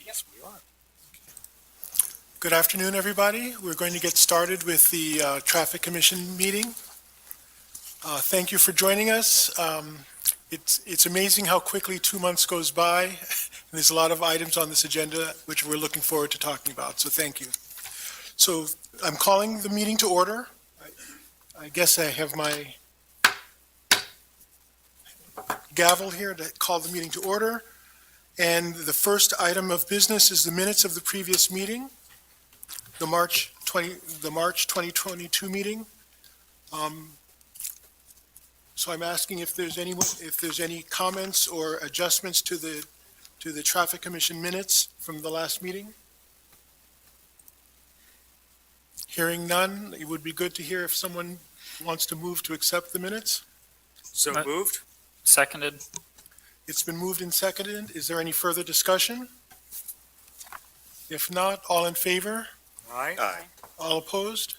Yes, we are. Good afternoon, everybody. We're going to get started with the Traffic Commission meeting. Thank you for joining us. It's amazing how quickly 2 months goes by. And there's a lot of items on this agenda which we're looking forward to talking about, so thank you. So I'm calling the meeting to order. I guess I have my gavel here to call the meeting to order. And the first item of business is the minutes of the previous meeting, the March 2022 meeting. So I'm asking if there's any comments or adjustments to the Traffic Commission minutes from the last meeting. Hearing none, it would be good to hear if someone wants to move to accept the minutes. So Uh, moved? Seconded. It's been moved and seconded. Is there any further discussion? If not, all in favor? Aye. All opposed?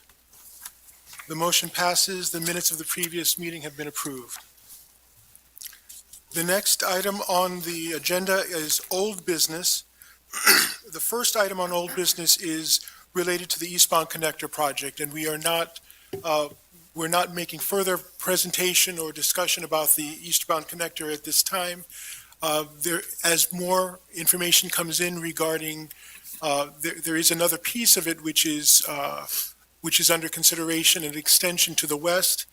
The motion passes. The minutes of the previous meeting have been approved. The next item on the agenda is old business. The first item on old business is related to the eastbound connector project, and we're not making further presentation or discussion about the eastbound connector at this time. As more information comes in regarding, there is another piece of it which is under consideration, an extension to the west.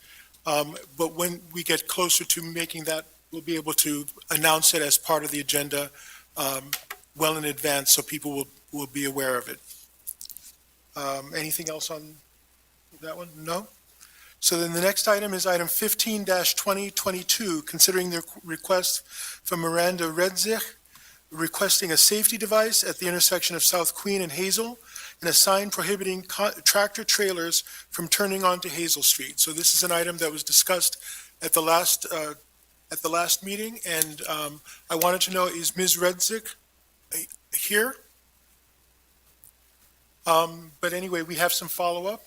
But when we get closer to making that, we'll be able to announce it as part of the agenda well in advance, so people will be aware of it. Anything else on that one? No? So then the next item is item 15-2022, considering the request from Miranda Redzich, requesting a safety device at the intersection of South Queen and Hazel, and a sign prohibiting tractor trailers from turning onto Hazel Street. So this is an item that was discussed at the last meeting, and I wanted to know, is Ms. Redzich here? But anyway, we have some follow-up.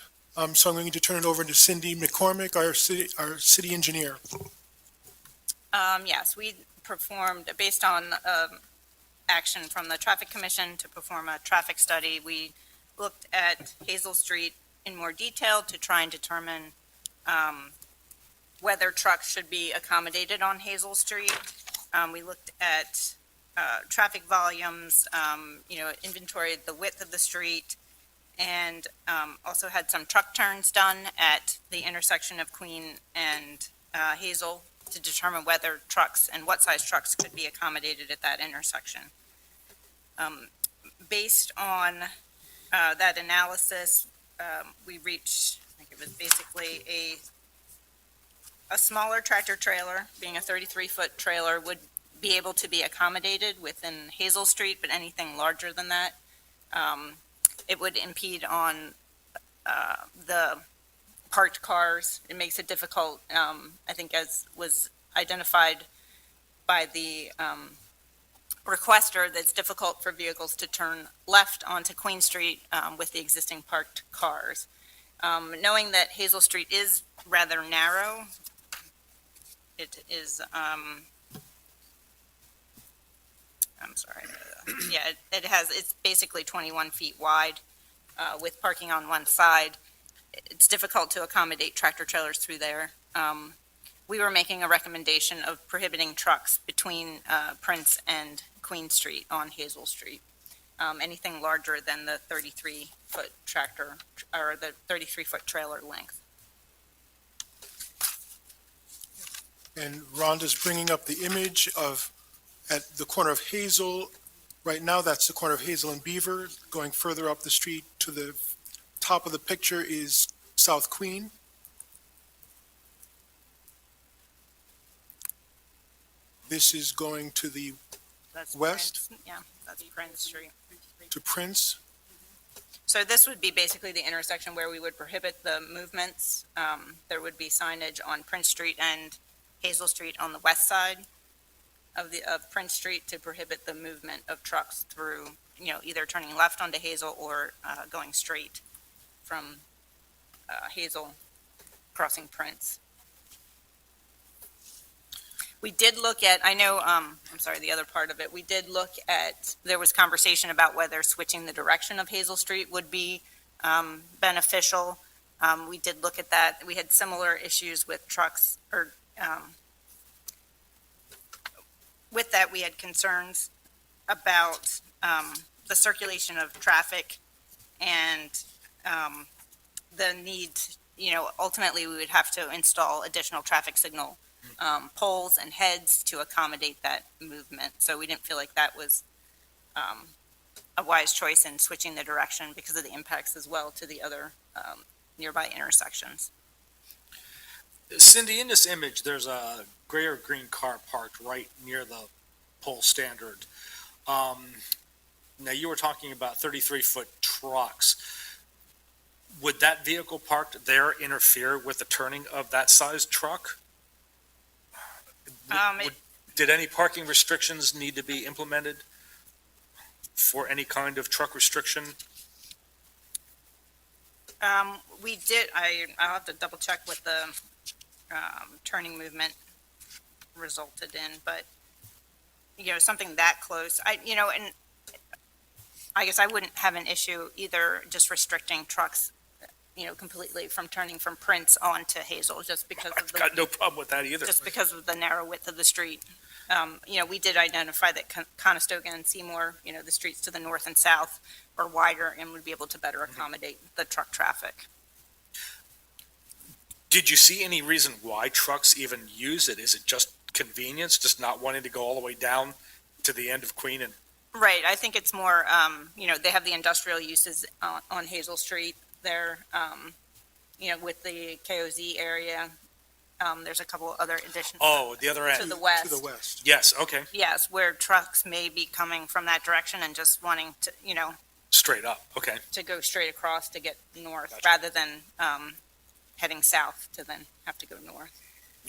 So I'm going to turn it over to Cindy McCormick, our city engineer. Yes, we performed, based on action from the Traffic Commission to perform a traffic study, we looked at Hazel Street in more detail to try and determine whether trucks should be accommodated on Hazel Street. We looked at traffic volumes, inventoried the width of the street, and also had some truck turns done at the intersection of Queen and Hazel to determine whether trucks and what size trucks could be accommodated at that intersection. Based on that analysis, we reached, I think it was basically a smaller tractor trailer, being a 33-foot trailer, would be able to be accommodated within Hazel Street, but anything larger than that, it would impede on the parked cars. It makes it difficult, I think, as was identified by the requester, that's difficult for vehicles to turn left onto Queen Street with the existing parked cars. Knowing that Hazel Street is rather narrow, it is, I'm sorry, it's basically 21 feet wide with parking on one side. It's difficult to accommodate tractor trailers through there. We were making a recommendation of prohibiting trucks between Prince and Queen Street on Hazel Street. Anything larger than the 33-foot tractor or the 33-foot trailer length. And Rhonda's bringing up the image at the corner of Hazel. Right now, that's the corner of Hazel and Beaver. Going further up the street to the top of the picture is South Queen. This is going to the That's west? Prince, yeah, that's Prince Street. To Prince. So this would be basically the intersection where we would prohibit the movements. There would be signage on Prince Street and Hazel Street on the west side of Prince Street to prohibit the movement of trucks through, either turning left onto Hazel or going straight from Hazel, crossing Prince. We did look at, I know, I'm sorry, the other part of it, we did look at, there was conversation about whether switching the direction of Hazel Street would be beneficial. We did look at that. We had similar issues with trucks, or with that, we had concerns about the circulation of traffic and the need, ultimately, we would have to install additional traffic signal poles and heads to accommodate that movement. So we didn't feel like that was a wise choice in switching the direction because of the impacts as well to the other nearby intersections. Cindy, in this image, there's a gray or green car parked right near the pole standard. Now, you were talking about 33-foot trucks. Would that vehicle parked there interfere with the turning of that size truck? Did any parking restrictions need to be implemented for any kind of truck restriction? We did, I'll have to double check what the turning movement resulted in, but, something that close, and I guess I wouldn't have an issue either just restricting trucks, completely from turning from Prince onto Hazel, just because of I've got no problem with that either. just because of the narrow width of the street. We did identify that Conestoga and Seymour, the streets to the north and south are wider and would be able to better accommodate the truck traffic. Did you see any reason why trucks even use it? Is it just convenience, just not wanting to go all the way down to the end of Queen and Right, I think it's more, they have the industrial uses on Hazel Street there, with the KOZ area. There's a couple other additions. the other end? To the west. To the west. Yes, okay, Yes, where trucks may be coming from that direction and just wanting to, straight up, okay. to go straight across to get north, Gotcha. rather than heading south to then have to go north.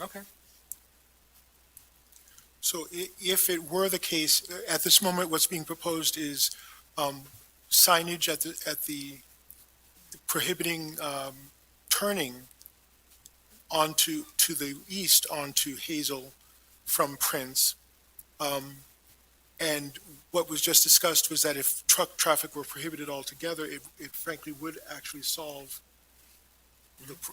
Okay. So if it were the case, at this moment, what's being proposed is signage at the prohibiting turning onto, to the east onto Hazel from Prince. And what was just discussed was that if truck traffic were prohibited altogether, it frankly would actually solve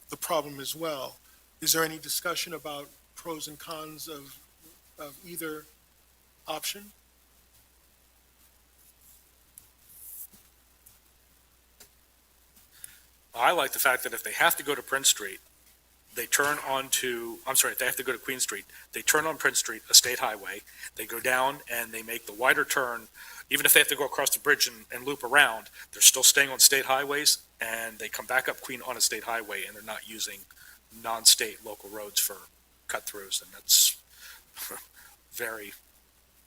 the problem as well. Is there any discussion about pros and cons of either option? I like the fact that if they have to go to Prince Street, they turn onto, I'm sorry, if they have to go to Queen Street, they turn on Prince Street, a state highway, they go down and they make the wider turn. Even if they have to go across the bridge and loop around, they're still staying on state highways, and they come back up Queen on a state highway, and they're not using non-state local roads for cut-throughs, and that's very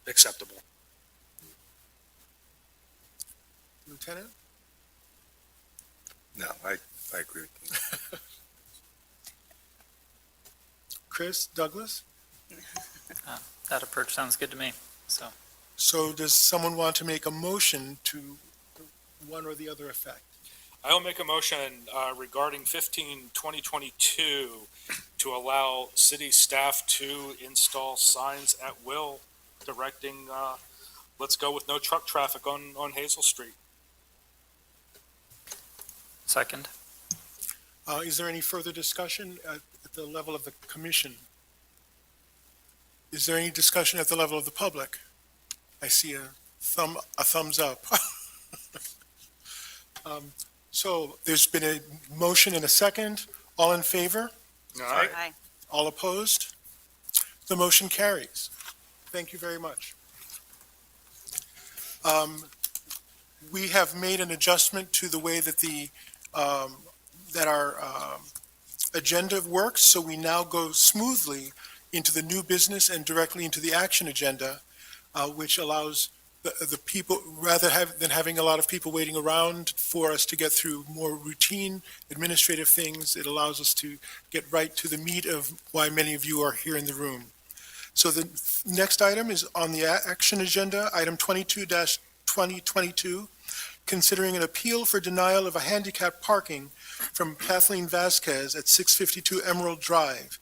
acceptable. Lieutenant? No, I agree with you. Chris? Douglas? That approach sounds good to me, so. So does someone want to make a motion to one or the other effect? I will make a motion regarding 15-2022 to allow city staff to install signs at will directing, let's go with no truck traffic on Hazel Street. Second. Is there any further discussion at the level of the commission? Is there any discussion at the level of the public? I see a thumbs up. So there's been a motion and a second. All in favor? Aye. All opposed? The motion carries. Thank you very much. We have made an adjustment to the way that that our agenda works, so we now go smoothly into the new business and directly into the action agenda, which allows the people, rather than having a lot of people waiting around for us to get through more routine administrative things, it allows us to get right to the meat of why many of you are here in the room. So the next item is on the action agenda, item 22-2022, considering an appeal for denial of a handicap parking from Kathleen Vasquez at 652 Emerald Drive.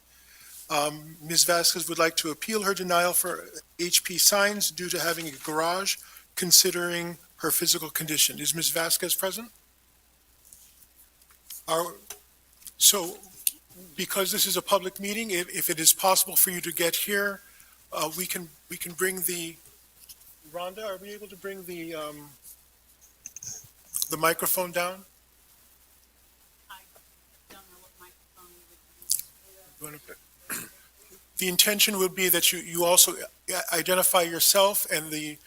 Ms. Vasquez would like to appeal her denial for HP signs due to having a garage, considering her physical condition. Is Ms. Vasquez present? So, because this is a public meeting, if it is possible for you to get here, we can bring Rhonda, are we able to bring the microphone down? The intention would be that you also identify yourself and the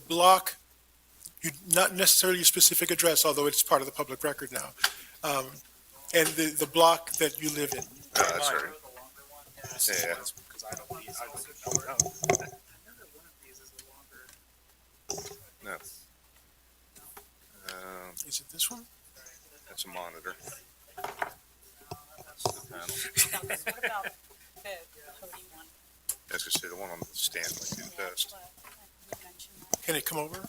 block, not necessarily a specific address, although it's part of the public record now, and the block that you live in. That's right. Yeah. No. Is it this one? That's a monitor. I was gonna say, the one on the stand might be the best. Can it come over?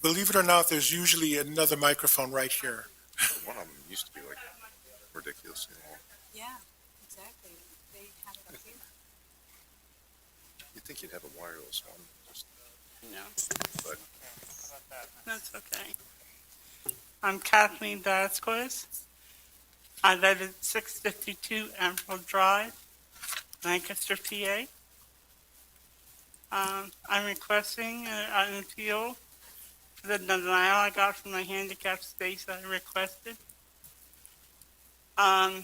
Believe it or not, there's usually another microphone right here. One of them used to be like ridiculously long. Yeah, exactly. They have it up here. You'd think you'd have a wireless one, just, No, but that's okay. I'm Kathleen Vasquez. I live at 652 Emerald Drive, Lancaster, PA. I'm requesting an appeal for the denial I got from the handicap space I requested. Our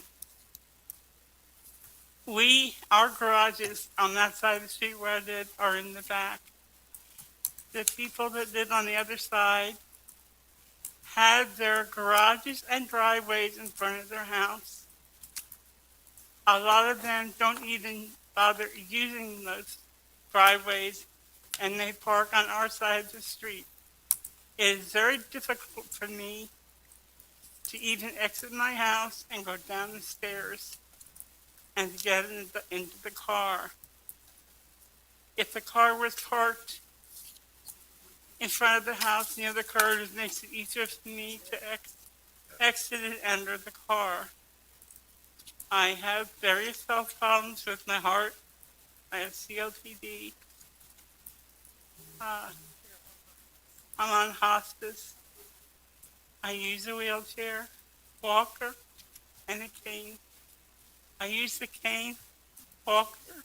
garages on that side of the street where I live are in the back. The people that live on the other side have their garages and driveways in front of their house. A lot of them don't even bother using those driveways, and they park on our side of the street. It is very difficult for me to even exit my house and go down the stairs and to get into the car. If the car was parked in front of the house near the curb, it makes it easier for me to exit and enter the car. I have various health problems with my heart. I have COPD. I'm on hospice. I use a wheelchair, walker, and a cane. I use the cane, walker,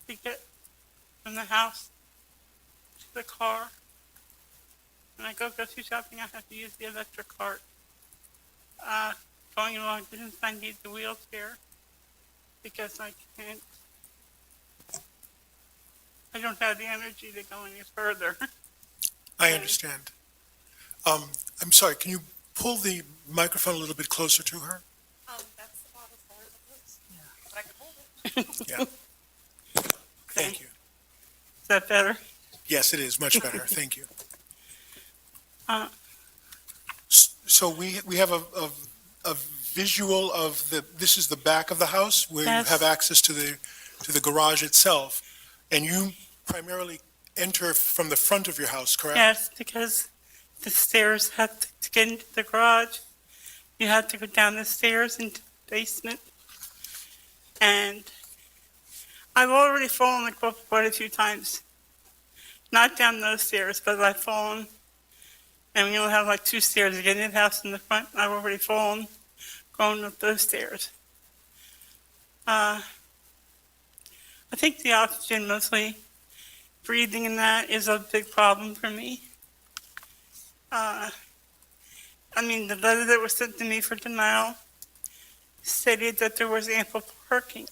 to get from the house to the car. When I go grocery shopping, I have to use the electric cart. Going long distance, I need the wheelchair because I don't have the energy to go any further. I understand. I'm sorry, can you pull the microphone a little bit closer to her? That's the bottle as far as it goes. But I can hold it. Yeah. Thank you. Is that better? Yes, it is, much better, thank you. Uh, So we have a visual of this is the back of the house where you Yes. have access to the garage itself, and you primarily enter from the front of your house, correct? Yes, because the stairs have to get into the garage. You have to go down the stairs into the basement. And I've already fallen quite a few times. Not down those stairs, but I've fallen. And we only have like 2 stairs to get in the house in the front. I've already fallen going up those stairs. I think the oxygen, mostly breathing in that, is a big problem for me. The letter that was sent to me for denial stated that there was ample parking.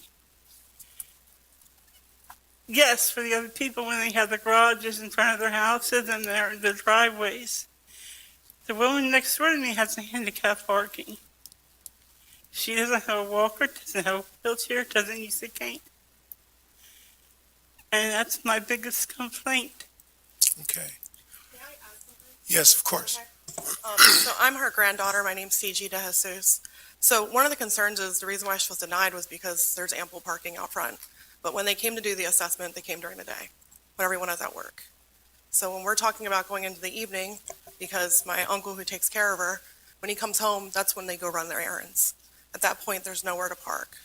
Yes, for the other people when they have the garages in front of their houses and their driveways. The woman next door to me has a handicap parking. She doesn't have a walker, doesn't have a wheelchair, doesn't use a cane. And that's my biggest complaint. Okay, May I add something? yes, of course. So I'm her granddaughter. My name's CG De Jesus. So one of the concerns is the reason why she was denied was because there's ample parking out front. But when they came to do the assessment, they came during the day, when everyone is at work. So when we're talking about going into the evening, because my uncle who takes care of her, when he comes home, that's when they go run their errands. At that point, there's nowhere to park.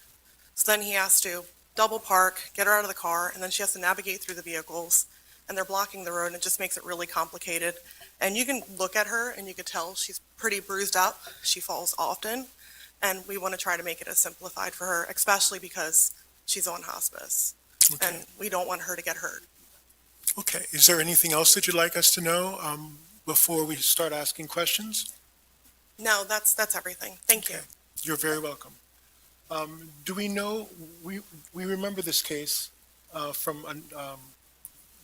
So then he has to double park, get her out of the car, and then she has to navigate through the vehicles, and they're blocking the road, and it just makes it really complicated. And you can look at her, and you can tell she's pretty bruised up. She falls often, and we want to try to make it as simplified for her, especially because she's on hospice, Okay. and we don't want her to get hurt. Okay, is there anything else that you'd like us to know before we start asking questions? No, that's everything. Thank you. Okay. You're very welcome. Do we know, we remember this case from,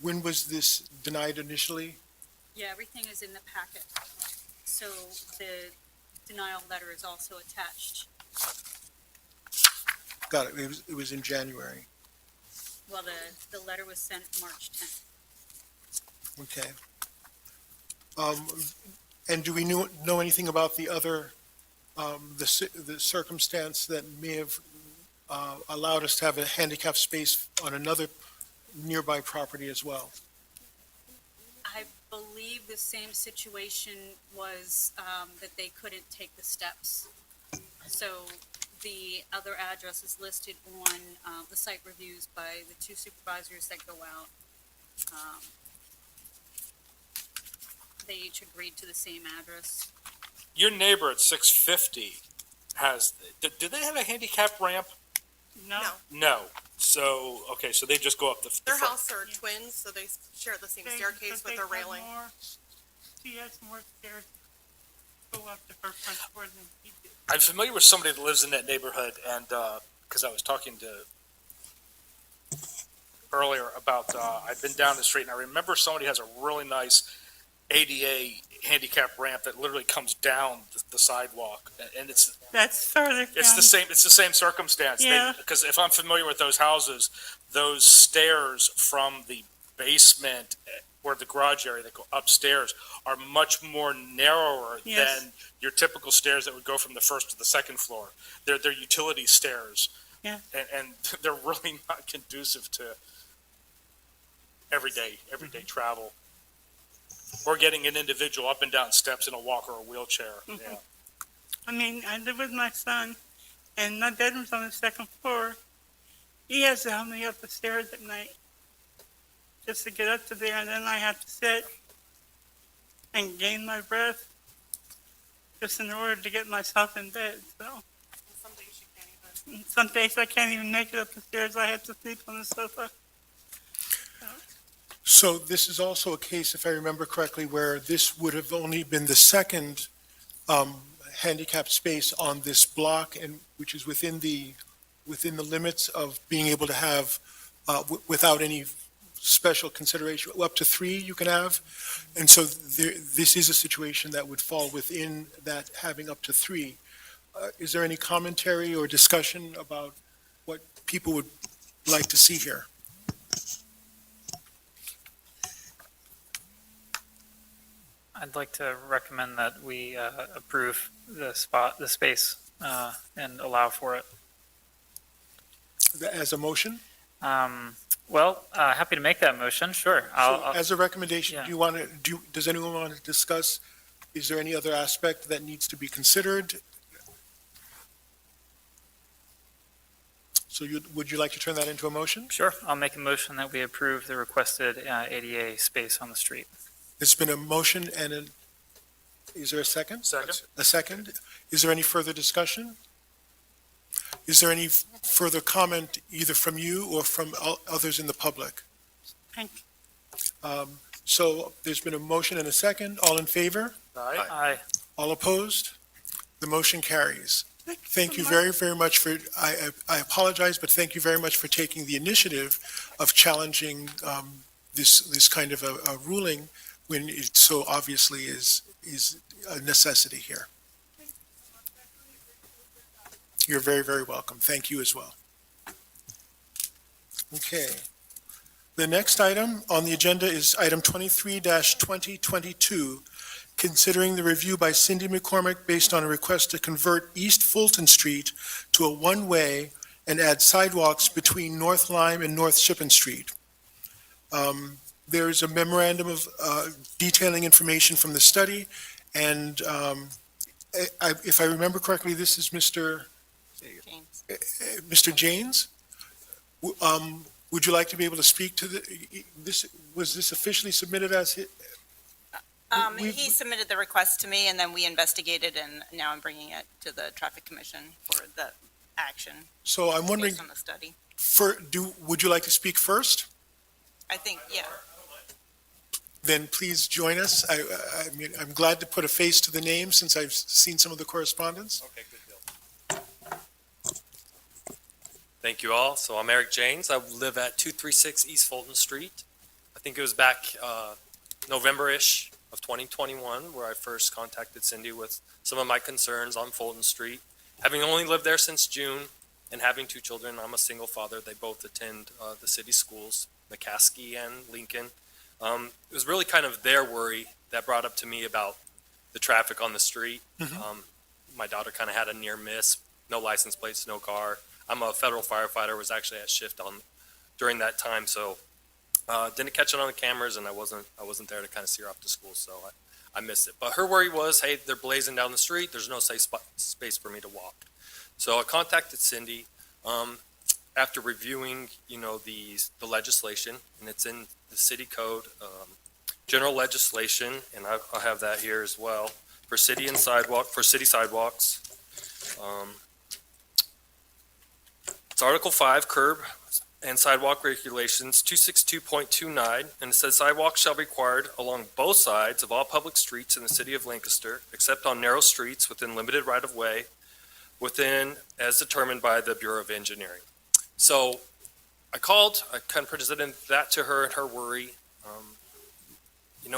when was this denied initially? Yeah, everything is in the packet. So the denial letter is also attached. Got it, it was in January. Well, the letter was sent March 10th. Okay. And do we know anything about the other, the circumstance that may have allowed us to have a handicap space on another nearby property as well? I believe the same situation was that they couldn't take the steps. So the other address is listed on the site reviews by the two supervisors that go out. They each agreed to the same address. Your neighbor at 650 has, do they have a handicap ramp? No. No. No. So, okay, so they just go up the Their front. house are twins, so they share the same They- staircase but with they a have railing. She has more stairs to go up to her front door than he did. I'm familiar with somebody that lives in that neighborhood, and because I was talking to earlier about, I've been down the street, and I remember somebody has a really nice ADA handicap ramp that literally comes down the sidewalk, and it's That's further down. it's the same circumstance. Yeah. Because if I'm familiar with those houses, those stairs from the basement or the garage area that go upstairs are much more narrower Yes. than your typical stairs that would go from the first to the second floor. They're utility stairs. Yeah. And they're really not conducive to everyday travel. Or getting an individual up and down steps in a walker or wheelchair. Yeah. I mean, I live with my son, and my bedroom's on the second floor. He has to help me up the stairs at night just to get up to there, and then I have to sit and gain my breath just in order to get myself in bed. So Some days you can't even. some days I can't even make it up the stairs. I have to sleep on the sofa. So this is also a case, if I remember correctly, where this would have only been the second handicap space on this block, and which is within the limits of being able to have, without any special consideration, up to 3 you can have. And so this is a situation that would fall within that, having up to 3. Is there any commentary or discussion about what people would like to see here? I'd like to recommend that we approve the space, and allow for it. As a motion? Well, happy to make that motion, sure. So as a recommendation, yeah. do you want to, does anyone want to discuss, is there any other aspect that needs to be considered? So would you like to turn that into a motion? Sure, I'll make a motion that we approve the requested ADA space on the street. There's been a motion and is there a second? Second. A second? Is there any further discussion? Is there any further comment either from you or from others in the public? Thank So there's been a motion and a second. All in favor? Aye. Aye. All opposed? The motion carries. Thank you so very, very much for, I apologize, but thank you very much for taking the initiative of challenging this kind of a ruling when it so obviously is a necessity here. You're very, very welcome. Thank you as well. Okay. The next item on the agenda is item 23-2022, considering the review by Cindy McCormick based on a request to convert East Fulton Street to a one-way and add sidewalks between North Lime and North Shippen Street. There's a memorandum of detailing information from the study, and if I remember correctly, this is Mr. James. Mr. Janes. Would you like to be able to speak to this? Was this officially submitted as He submitted the request to me, and then we investigated, and now I'm bringing it to the Traffic Commission for the action So I'm wondering, based on the study. would you like to speak first? I think, yeah. Then please join us. I'm glad to put a face to the name since I've seen some of the correspondence. Okay, good deal. Thank you all. So I'm Eric James. I live at 236 East Fulton Street. I think it was back November-ish of 2021 where I first contacted Cindy with some of my concerns on Fulton Street. Having only lived there since June and having two children, I'm a single father. They both attend the city schools, McCaskey and Lincoln. It was really kind of their worry that brought up to me about the traffic on the street. My daughter kind of had a near miss, no license plates, no car. I'm a federal firefighter, was actually at shift during that time, so didn't catch it on the cameras, and I wasn't there to kind of see her off to school, so I missed it. But her worry was, hey, they're blazing down the street. There's no safe space for me to walk. So I contacted Cindy after reviewing, the legislation, and it's in the city code, general legislation, and I'll have that here as well for city sidewalks. It's Article 5, curb and sidewalk regulations, 262.29, and it says sidewalks shall be required along both sides of all public streets in the city of Lancaster, except on narrow streets within limited right-of-way, as determined by the Bureau of Engineering. So I called, I kind of presented that to her and her worry.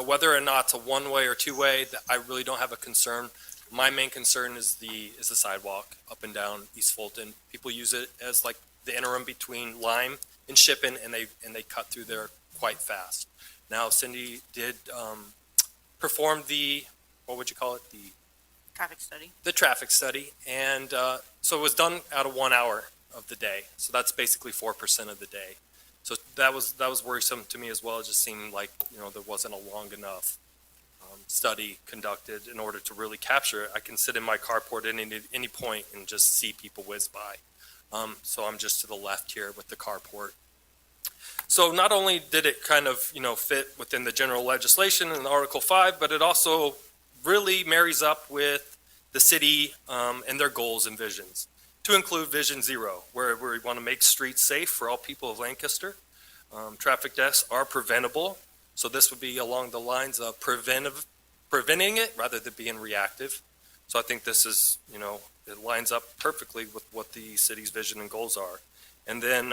Whether or not it's a one-way or two-way, I really don't have a concern. My main concern is the sidewalk up and down East Fulton. People use it as like the interim between Lime and Shippen, and they cut through there quite fast. Now, Cindy did perform what would you call it? Traffic study. The traffic study, and so it was done out of 1 hour of the day. So that's basically 4% of the day. So that was worrisome to me as well. It just seemed like there wasn't a long enough study conducted in order to really capture it. I can sit in my carport at any point and just see people whiz by. So I'm just to the left here with the carport. So not only did it kind of fit within the general legislation in Article 5, but it also really marries up with the city and their goals and visions, to include Vision Zero, where we want to make streets safe for all people of Lancaster. Traffic deaths are preventable, so this would be along the lines of preventing it rather than being reactive. So I think this is, it lines up perfectly with what the city's vision and goals are. And then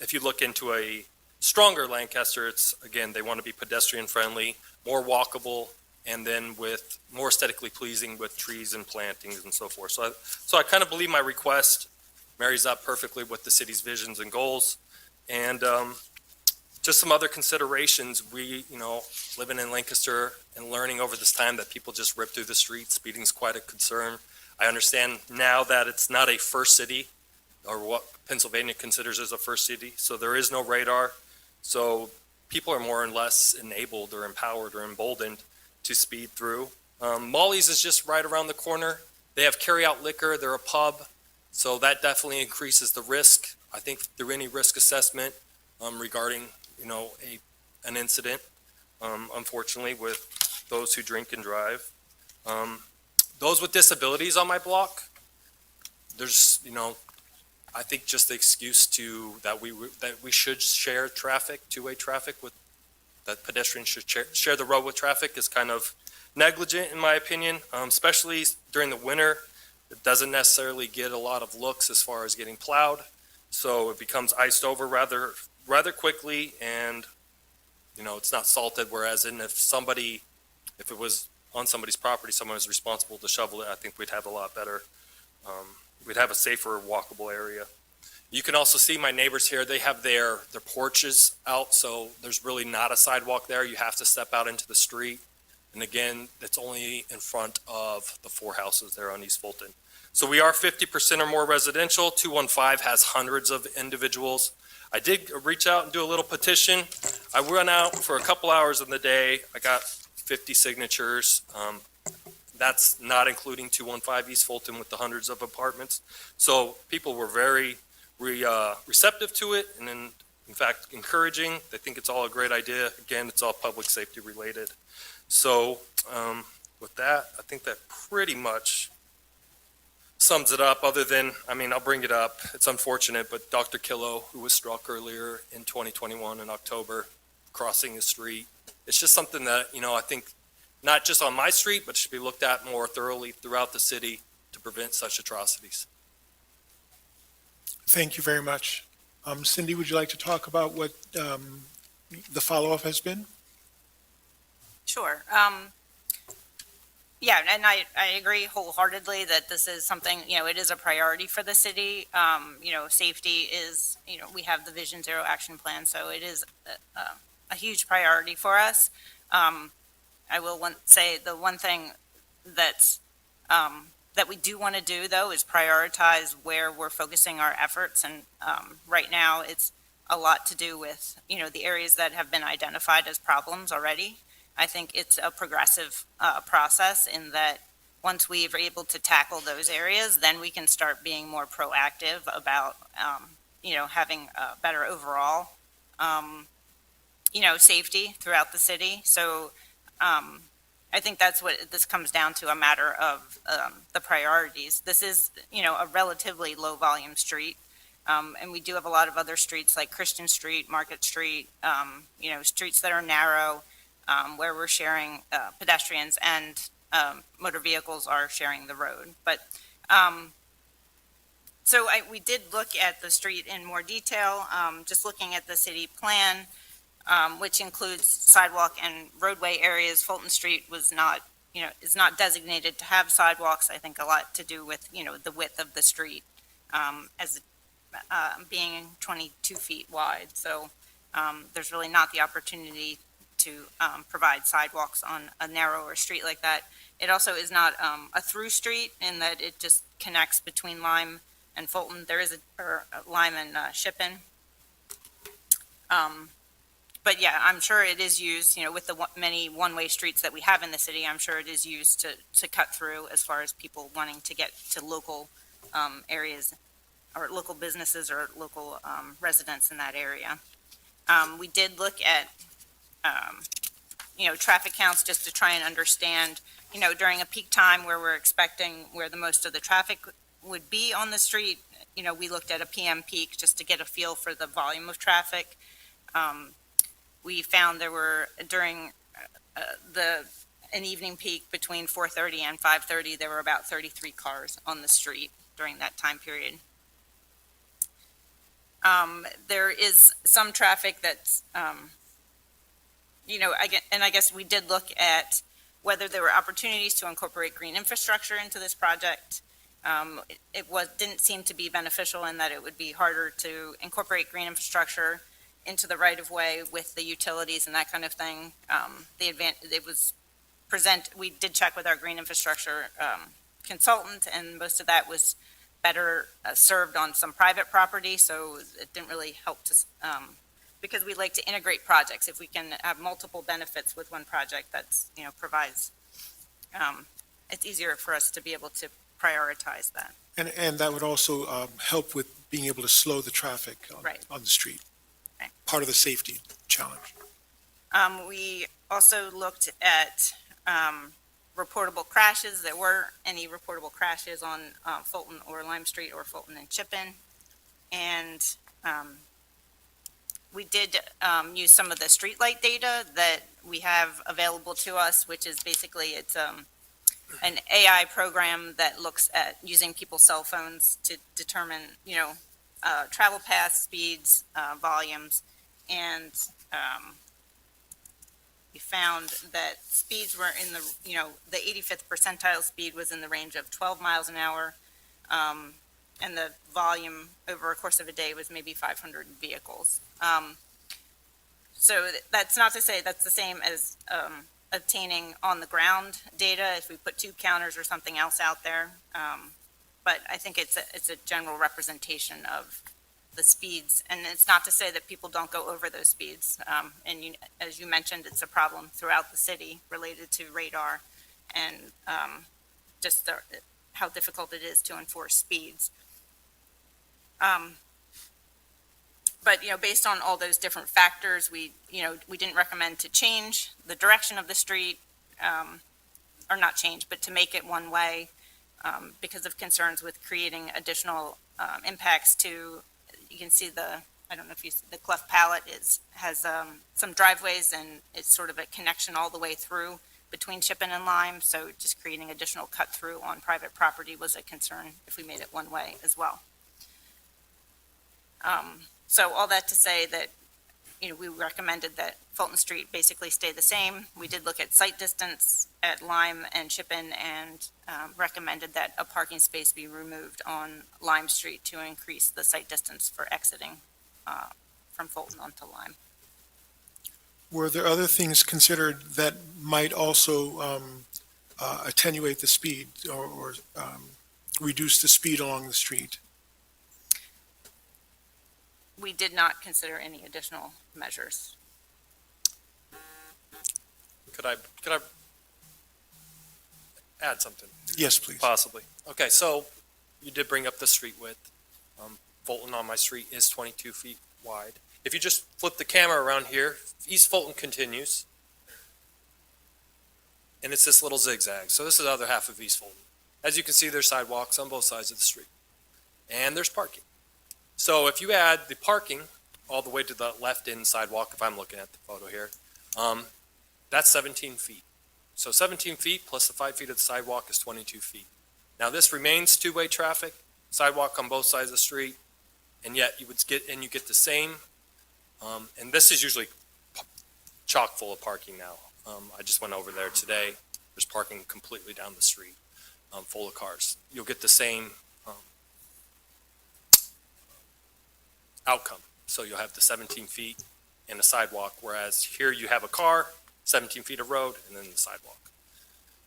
if you look into a stronger Lancaster, they want to be pedestrian friendly, more walkable, and then with more aesthetically pleasing with trees and plantings and so forth. So I kind of believe my request marries up perfectly with the city's visions and goals. And just some other considerations, we, living in Lancaster and learning over this time that people just rip through the streets, speeding is quite a concern. I understand now that it's not a first city, or what Pennsylvania considers as a first city, so there is no radar. So people are more or less enabled or empowered or emboldened to speed through. Molly's is just right around the corner. They have carry-out liquor. They're a pub, so that definitely increases the risk. I think through any risk assessment regarding an incident, unfortunately, with those who drink and drive. Those with disabilities on my block, there's I think just the excuse that we should share traffic, two-way traffic with. That pedestrians should share the road with traffic is kind of negligent in my opinion, especially during the winter. It doesn't necessarily get a lot of looks as far as getting plowed, so it becomes iced over rather quickly, and it's not salted. Whereas if it was on somebody's property, someone was responsible to shovel it, I think we'd have a lot better. We'd have a safer walkable area. You can also see my neighbors here, they have their porches out, so there's really not a sidewalk there. You have to step out into the street. And again, it's only in front of the 4 houses there on East Fulton. So we are 50% or more residential. 215 has hundreds of individuals. I did reach out and do a little petition. I went out for a couple hours in the day. I got 50 signatures. That's not including 215 East Fulton with the hundreds of apartments. So people were very receptive to it, and then, in fact, encouraging. They think it's all a great idea. Again, it's all public safety related. So with that, I think that pretty much sums it up, other than, I mean, I'll bring it up. It's unfortunate, but Dr. Killo, who was struck earlier in 2021 in October, crossing the street. It's just something that, I think not just on my street, but should be looked at more thoroughly throughout the city to prevent such atrocities. Thank you very much. Cindy, would you like to talk about what the follow-up has been? Sure. Yeah, and I agree wholeheartedly that this is something, it is a priority for the city. Safety is, we have the Vision Zero action plan, so it is a huge priority for us. I will say the one thing that's, that we do want to do, though, is prioritize where we're focusing our efforts. And right now, it's a lot to do with, the areas that have been identified as problems already. I think it's a progressive process in that once we're able to tackle those areas, then we can start being more proactive about, having a better overall, safety throughout the city. So I think that's what this comes down to, a matter of the priorities. This is, a relatively low volume street. And we do have a lot of other streets like Christian Street, Market Street, streets that are narrow, where we're sharing pedestrians and motor vehicles are sharing the road. But we did look at the street in more detail, just looking at the city plan, which includes sidewalk and roadway areas. Fulton Street was not, is not designated to have sidewalks. I think a lot to do with, the width of the street as being 22 feet wide. So there's really not the opportunity to provide sidewalks on a narrower street like that. It also is not a through street in that it just connects between Lime and Fulton. There is a Lime and Shippen. But yeah, I'm sure it is used, with the many one-way streets that we have in the city, I'm sure it is used to cut through as far as people wanting to get to local areas or local businesses or local residents in that area. We did look at traffic counts just to try and understand, during a peak time where we're expecting where the most of the traffic would be on the street. We looked at a PM peak just to get a feel for the volume of traffic. We found there were, during an evening peak between 4:30 and 5:30, there were about 33 cars on the street during that time period. There is some traffic that's, I guess we did look at whether there were opportunities to incorporate green infrastructure into this project. It didn't seem to be beneficial in that it would be harder to incorporate green infrastructure into the right-of-way with the utilities and that kind of thing. We did check with our green infrastructure consultant, and most of that was better served on some private property, so it didn't really help to, because we like to integrate projects. If we can have multiple benefits with one project, that's, provides, it's easier for us to be able to prioritize that. And that would also help with being able to slow the traffic on the street. Right. Part of the safety challenge. We also looked at reportable crashes. There were any reportable crashes on Fulton or Lime Street or Fulton and Shippen. And we did use some of the streetlight data that we have available to us, which is basically, it's an AI program that looks at using people's cell phones to determine, travel paths, speeds, volumes, and we found that speeds were in the 85th percentile speed was in the range of 12 miles an hour, and the volume over a course of a day was maybe 500 vehicles. So that's not to say that's the same as obtaining on the ground data if we put tube counters or something else out there. But I think it's a general representation of the speeds. And it's not to say that people don't go over those speeds. And you, as you mentioned, it's a problem throughout the city related to radar and just how difficult it is to enforce speeds. But, based on all those different factors, we didn't recommend to change the direction of the street, or not change, but to make it one way, because of concerns with creating additional impacts to, you can see I don't know if you see, the cleft palate has some driveways, and it's sort of a connection all the way through between Shippen and Lime, so just creating additional cut through on private property was a concern if we made it one way as well. So all that to say that, we recommended that Fulton Street basically stay the same. We did look at site distance at Lime and Shippen and recommended that a parking space be removed on Lime Street to increase the site distance for exiting from Fulton onto Lime. Were there other things considered that might also attenuate the speed or reduce the speed along the street? We did not consider any additional measures. Could I add something? Yes, please. Possibly. Okay, so you did bring up the street width. Fulton on my street is 22 feet wide. If you just flip the camera around here, East Fulton continues. And it's this little zigzag. So this is the other half of East Fulton. As you can see, there's sidewalks on both sides of the street. And there's parking. So if you add the parking all the way to the left end sidewalk, if I'm looking at the photo here, that's 17 feet. So 17 feet plus the 5 feet of the sidewalk is 22 feet. Now this remains two-way traffic, sidewalk on both sides of the street, and yet you get the same, and this is usually chock full of parking now. I just went over there today. There's parking completely down the street, full of cars. You'll get the same outcome. So you'll have the 17 feet and a sidewalk, whereas here you have a car, 17 feet of road, and then the sidewalk.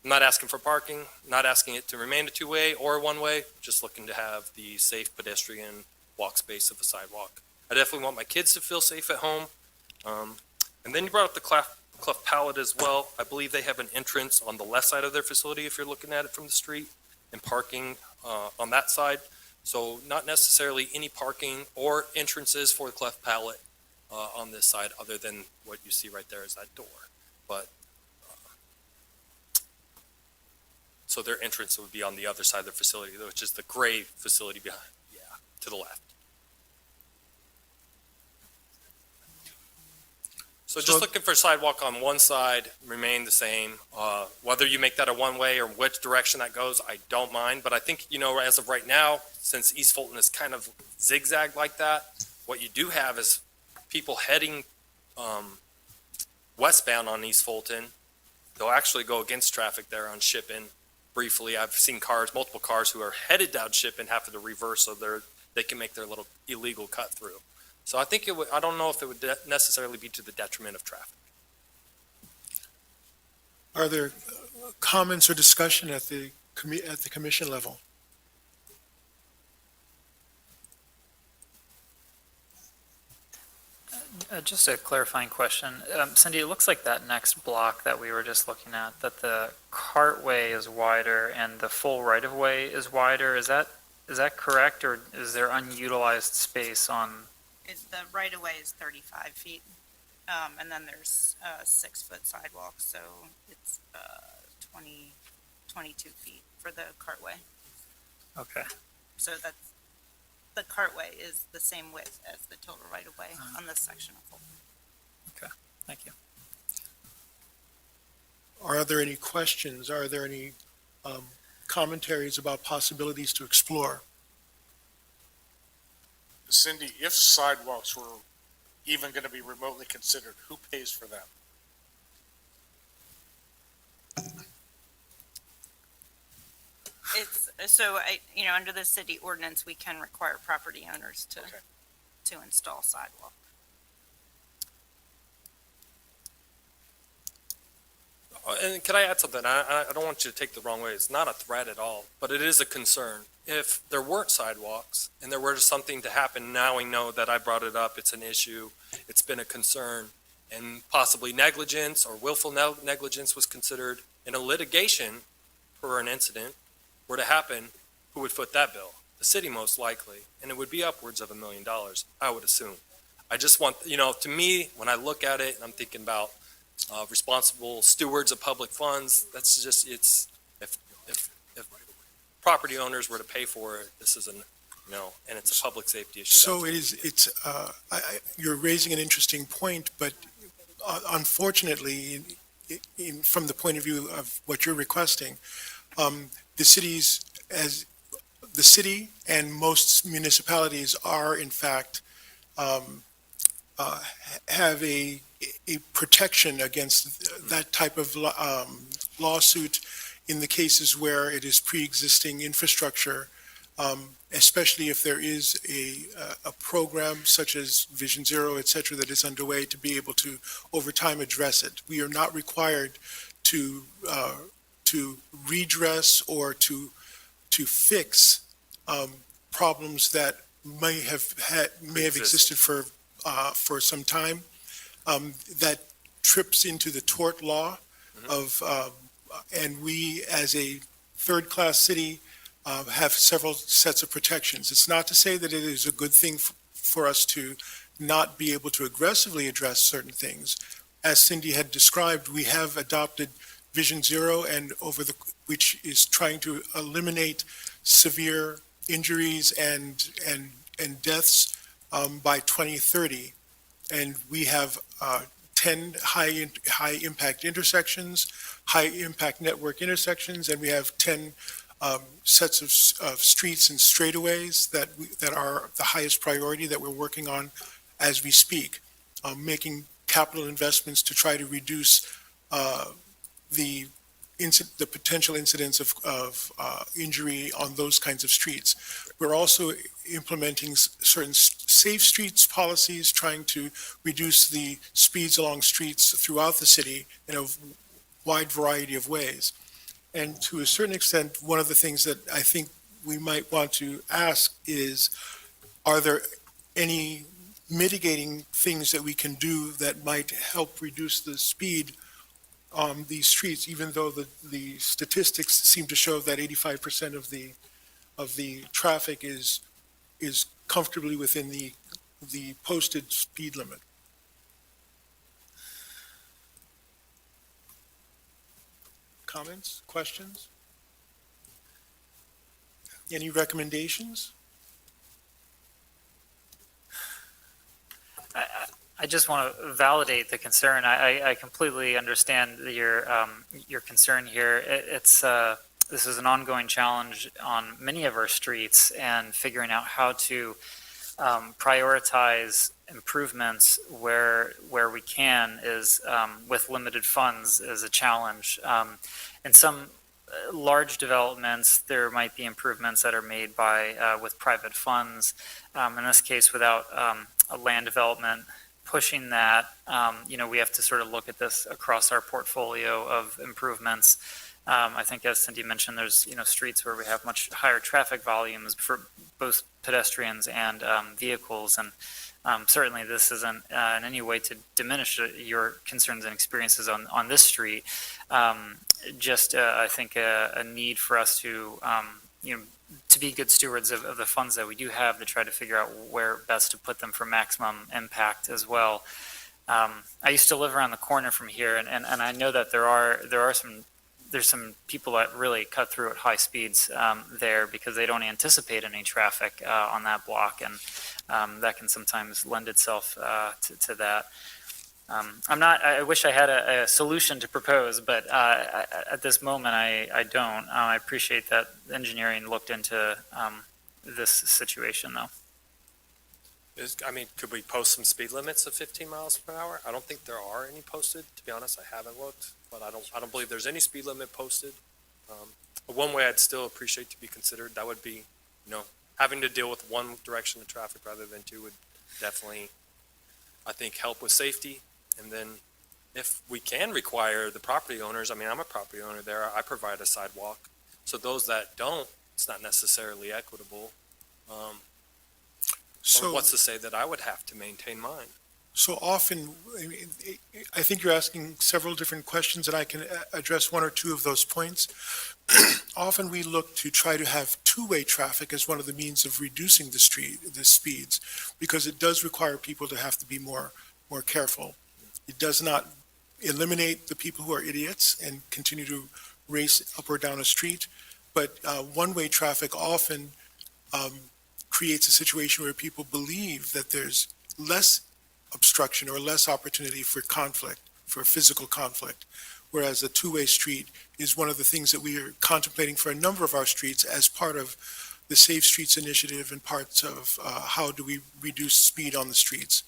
I'm not asking for parking, not asking it to remain a two-way or a one-way, just looking to have the safe pedestrian walk space of a sidewalk. I definitely want my kids to feel safe at home. And then you brought up the cleft palate as well. I believe they have an entrance on the left side of their facility if you're looking at it from the street, and parking on that side. So not necessarily any parking or entrances for the cleft palate on this side, other than what you see right there is that door. But so their entrance would be on the other side of the facility, which is the gray facility behind, to the left. So just looking for sidewalk on one side, remain the same. Whether you make that a one-way or which direction that goes, I don't mind. But I think, as of right now, since East Fulton is kind of zigzag like that, what you do have is people heading westbound on East Fulton. They'll actually go against traffic there on Shippen. Briefly, I've seen multiple cars who are headed down Shippen having to reverse so they can make their little illegal cut through. So I think I don't know if it would necessarily be to the detriment of traffic. Are there comments or discussion at the commission level? Just a clarifying question. Cindy, it looks like that next block that we were just looking at, that the cartway is wider and the full right-of-way is wider. Is that correct, or is there unutilized space on? The right-of-way is 35 feet, and then there's a 6-foot sidewalk, so it's 22 feet for the cartway. Okay. So the cartway is the same width as the total right-of-way on this section of Fulton. Okay, thank you. Are there any questions? Are there any commentaries about possibilities to explore? Cindy, if sidewalks were even going to be remotely considered, who pays for them? It's, under the city ordinance, we can require property owners to install sidewalk. And could I add something? I don't want you to take the wrong way. It's not a threat at all, but it is a concern. If there weren't sidewalks and there were something to happen, now we know that I brought it up, it's an issue, it's been a concern, and possibly negligence or willful negligence was considered in a litigation for an incident were to happen, who would foot that bill? The city most likely, and it would be upwards of $1 million, I would assume. I just want, to me, when I look at it, I'm thinking about responsible stewards of public funds. That's just, if property owners were to pay for it, this is and it's a public safety issue. So you're raising an interesting point, but unfortunately, from the point of view of what you're requesting, the city and most municipalities are in fact have a protection against that type of lawsuit in the cases where it is pre-existing infrastructure, especially if there is a program such as Vision Zero, et cetera, that is underway to be able to, over time, address it. We are not required to redress or to fix problems that may have existed for some time. That trips into the tort law of, and we as a third-class city have several sets of protections. It's not to say that it is a good thing for us to not be able to aggressively address certain things. As Cindy had described, we have adopted Vision Zero, and which is trying to eliminate severe injuries and deaths by 2030. And we have 10 high impact intersections, high impact network intersections, and we have 10 sets of streets and straightaways that are the highest priority that we're working on as we speak, making capital investments to try to reduce the potential incidence of injury on those kinds of streets. We're also implementing certain safe streets policies, trying to reduce the speeds along streets throughout the city in a wide variety of ways. And to a certain extent, one of the things that I think we might want to ask is, are there any mitigating things that we can do that might help reduce the speed on these streets, even though the statistics seem to show that 85% of the traffic is comfortably within the posted speed limit. Comments, questions? Any recommendations? I just want to validate the concern. I completely understand your concern here. This is an ongoing challenge on many of our streets, and figuring out how to prioritize improvements where we can is with limited funds is a challenge. In some large developments, there might be improvements that are made by with private funds. In this case, without a land development pushing that, we have to sort of look at this across our portfolio of improvements. I think, as Cindy mentioned, there's streets where we have much higher traffic volumes for both pedestrians and vehicles, and certainly this isn't in any way to diminish your concerns and experiences on this street. I think a need for us to to be good stewards of the funds that we do have, to try to figure out where best to put them for maximum impact as well. I used to live around the corner from here, and I know that there's some people that really cut through at high speeds there because they don't anticipate any traffic on that block, and that can sometimes lend itself to that. I wish I had a solution to propose, but at this moment I don't. I appreciate that engineering looked into this situation, though. Could we post some speed limits of 15 miles per hour? I don't think there are any posted. To be honest, I haven't looked, but I don't believe there's any speed limit posted. One way I'd still appreciate to be considered, that would be, having to deal with one direction of traffic rather than two would definitely, I think, help with safety. And then if we can require the property owners, I mean, I'm a property owner there, I provide a sidewalk. So those that don't, it's not necessarily equitable. Or So, what's to say that I would have to maintain mine? so often, I mean, I think you're asking several different questions, and I can address one or two of those points. Often we look to try to have two-way traffic as one of the means of reducing the speeds, because it does require people to have to be more careful. It does not eliminate the people who are idiots and continue to race up or down a street, but one-way traffic often creates a situation where people believe that there's less obstruction or less opportunity for conflict, for physical conflict, whereas a two-way street is one of the things that we are contemplating for a number of our streets as part of the Safe Streets Initiative and parts of how do we reduce speed on the streets.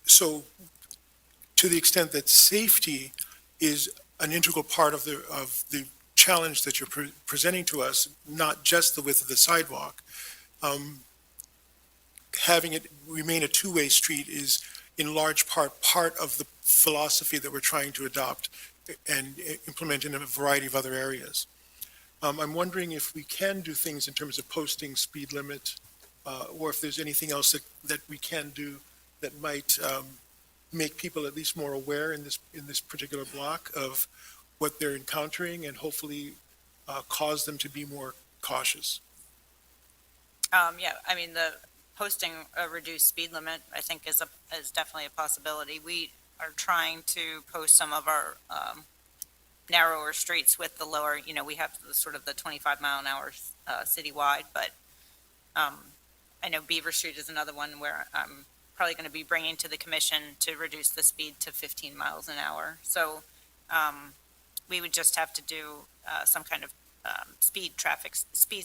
So to the extent that safety is an integral part of the challenge that you're presenting to us, not just the width of the sidewalk, having it remain a two-way street is in large part of the philosophy that we're trying to adopt and implement in a variety of other areas. I'm wondering if we can do things in terms of posting speed limit, or if there's anything else that we can do that might make people at least more aware in this particular block of what they're encountering and hopefully cause them to be more cautious. Yeah, I mean, the posting a reduced speed limit, I think is definitely a possibility. We are trying to post some of our, narrower streets with the lower, we have the sort of the 25 mile an hour, citywide, but, I know Beaver Street is another one where I'm probably going to be bringing to the commission to reduce the speed to 15 miles an hour. So, we would just have to do, some kind of, speed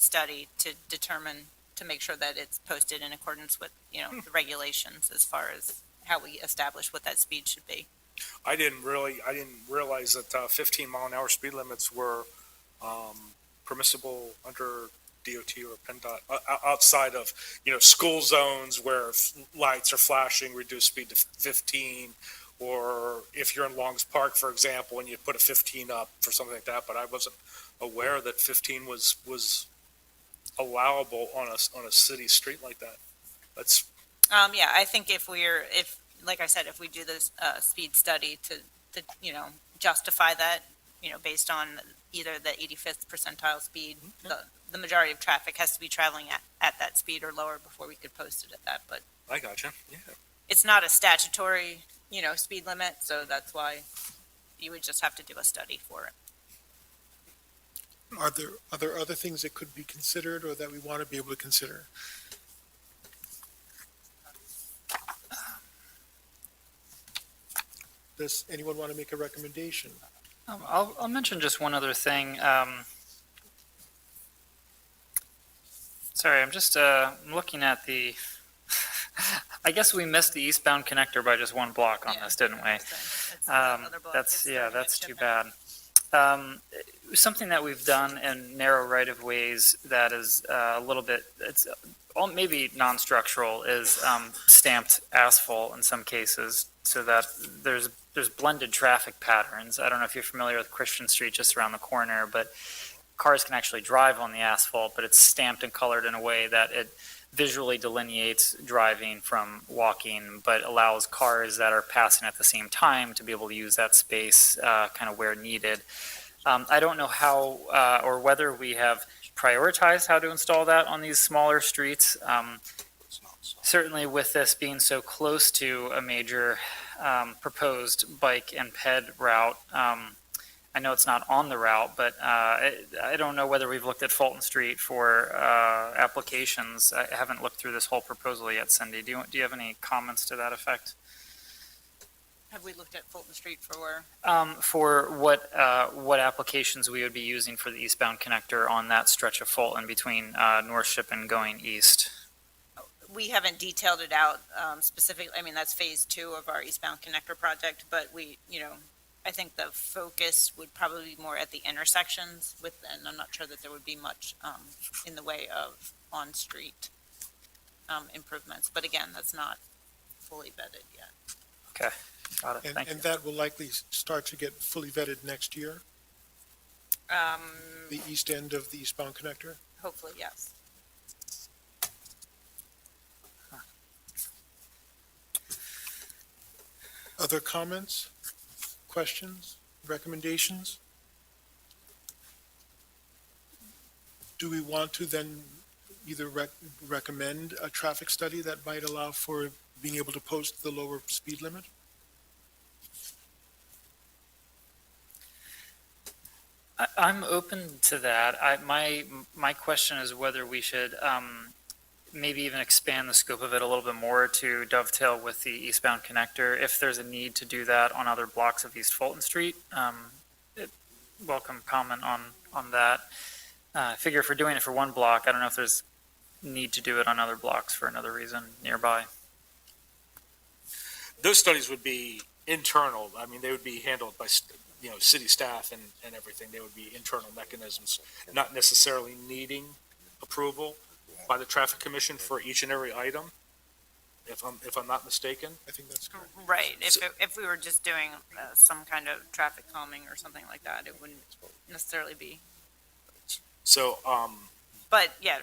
study to determine, to make sure that it's posted in accordance with, the regulations as far as how we establish what that speed should be. I didn't realize that 15 mile an hour speed limits were permissible under DOT or PennDOT outside of, school zones where lights are flashing, reduce speed to 15, or if you're in Longs Park, for example, and you put a 15 up for something like that. But I wasn't aware that 15 was allowable on a city street like that. That's Yeah, I think like I said, if we do this, speed study to, justify that, based on either the 85th percentile speed, the majority of traffic has to be traveling at that speed or lower before we could post it at that, but I gotcha. Yeah. it's not a statutory, speed limit, so that's why you would just have to do a study for it. Are there other things that could be considered or that we want to be able to consider? Does anyone want to make a recommendation? I'll mention just one other thing. Sorry, I'm just looking at the. I guess we missed the eastbound connector by just one block on this, didn't we? That's too bad. Something that we've done in narrow right-of-ways that is a little bit, it's maybe non-structural, is stamped asphalt in some cases, so that there's blended traffic patterns. I don't know if you're familiar with Christian Street just around the corner, but cars can actually drive on the asphalt, but it's stamped and colored in a way that it visually delineates driving from walking, but allows cars that are passing at the same time to be able to use that space kind of where needed. I don't know how or whether we have prioritized how to install that on these smaller streets. Certainly with this being so close to a major proposed bike and ped route, I know it's not on the route, but I don't know whether we've looked at Fulton Street for applications. I haven't looked through this whole proposal yet, Cindy. Do you have any comments to that effect? Have we looked at Fulton Street for? For what applications we would be using for the eastbound connector on that stretch of Fulton between North Ship and going east? We haven't detailed it out specifically. I mean, that's phase 2 of our eastbound connector project, but I think the focus would probably be more at the intersections and I'm not sure that there would be much in the way of on-street improvements. But again, that's not fully vetted yet. Okay. Got it, thank you. And that will likely start to get fully vetted next year, the east end of the eastbound connector? Hopefully, yes. Other comments, questions, recommendations? Do we want to then either recommend a traffic study that might allow for being able to post the lower speed limit? I'm open to that. My question is whether we should, maybe even expand the scope of it a little bit more to dovetail with the eastbound connector, if there's a need to do that on other blocks of East Fulton Street. Welcome comment on that. I figure if we're doing it for one block, I don't know if there's need to do it on other blocks for another reason nearby. Those studies would be internal. I mean, they would be handled by, city staff and everything. They would be internal mechanisms, not necessarily needing approval by the traffic commission for each and every item, if I'm not mistaken. I think that's correct. Right, if we were just doing some kind of traffic calming or something like that, it wouldn't necessarily be. So, But, yeah,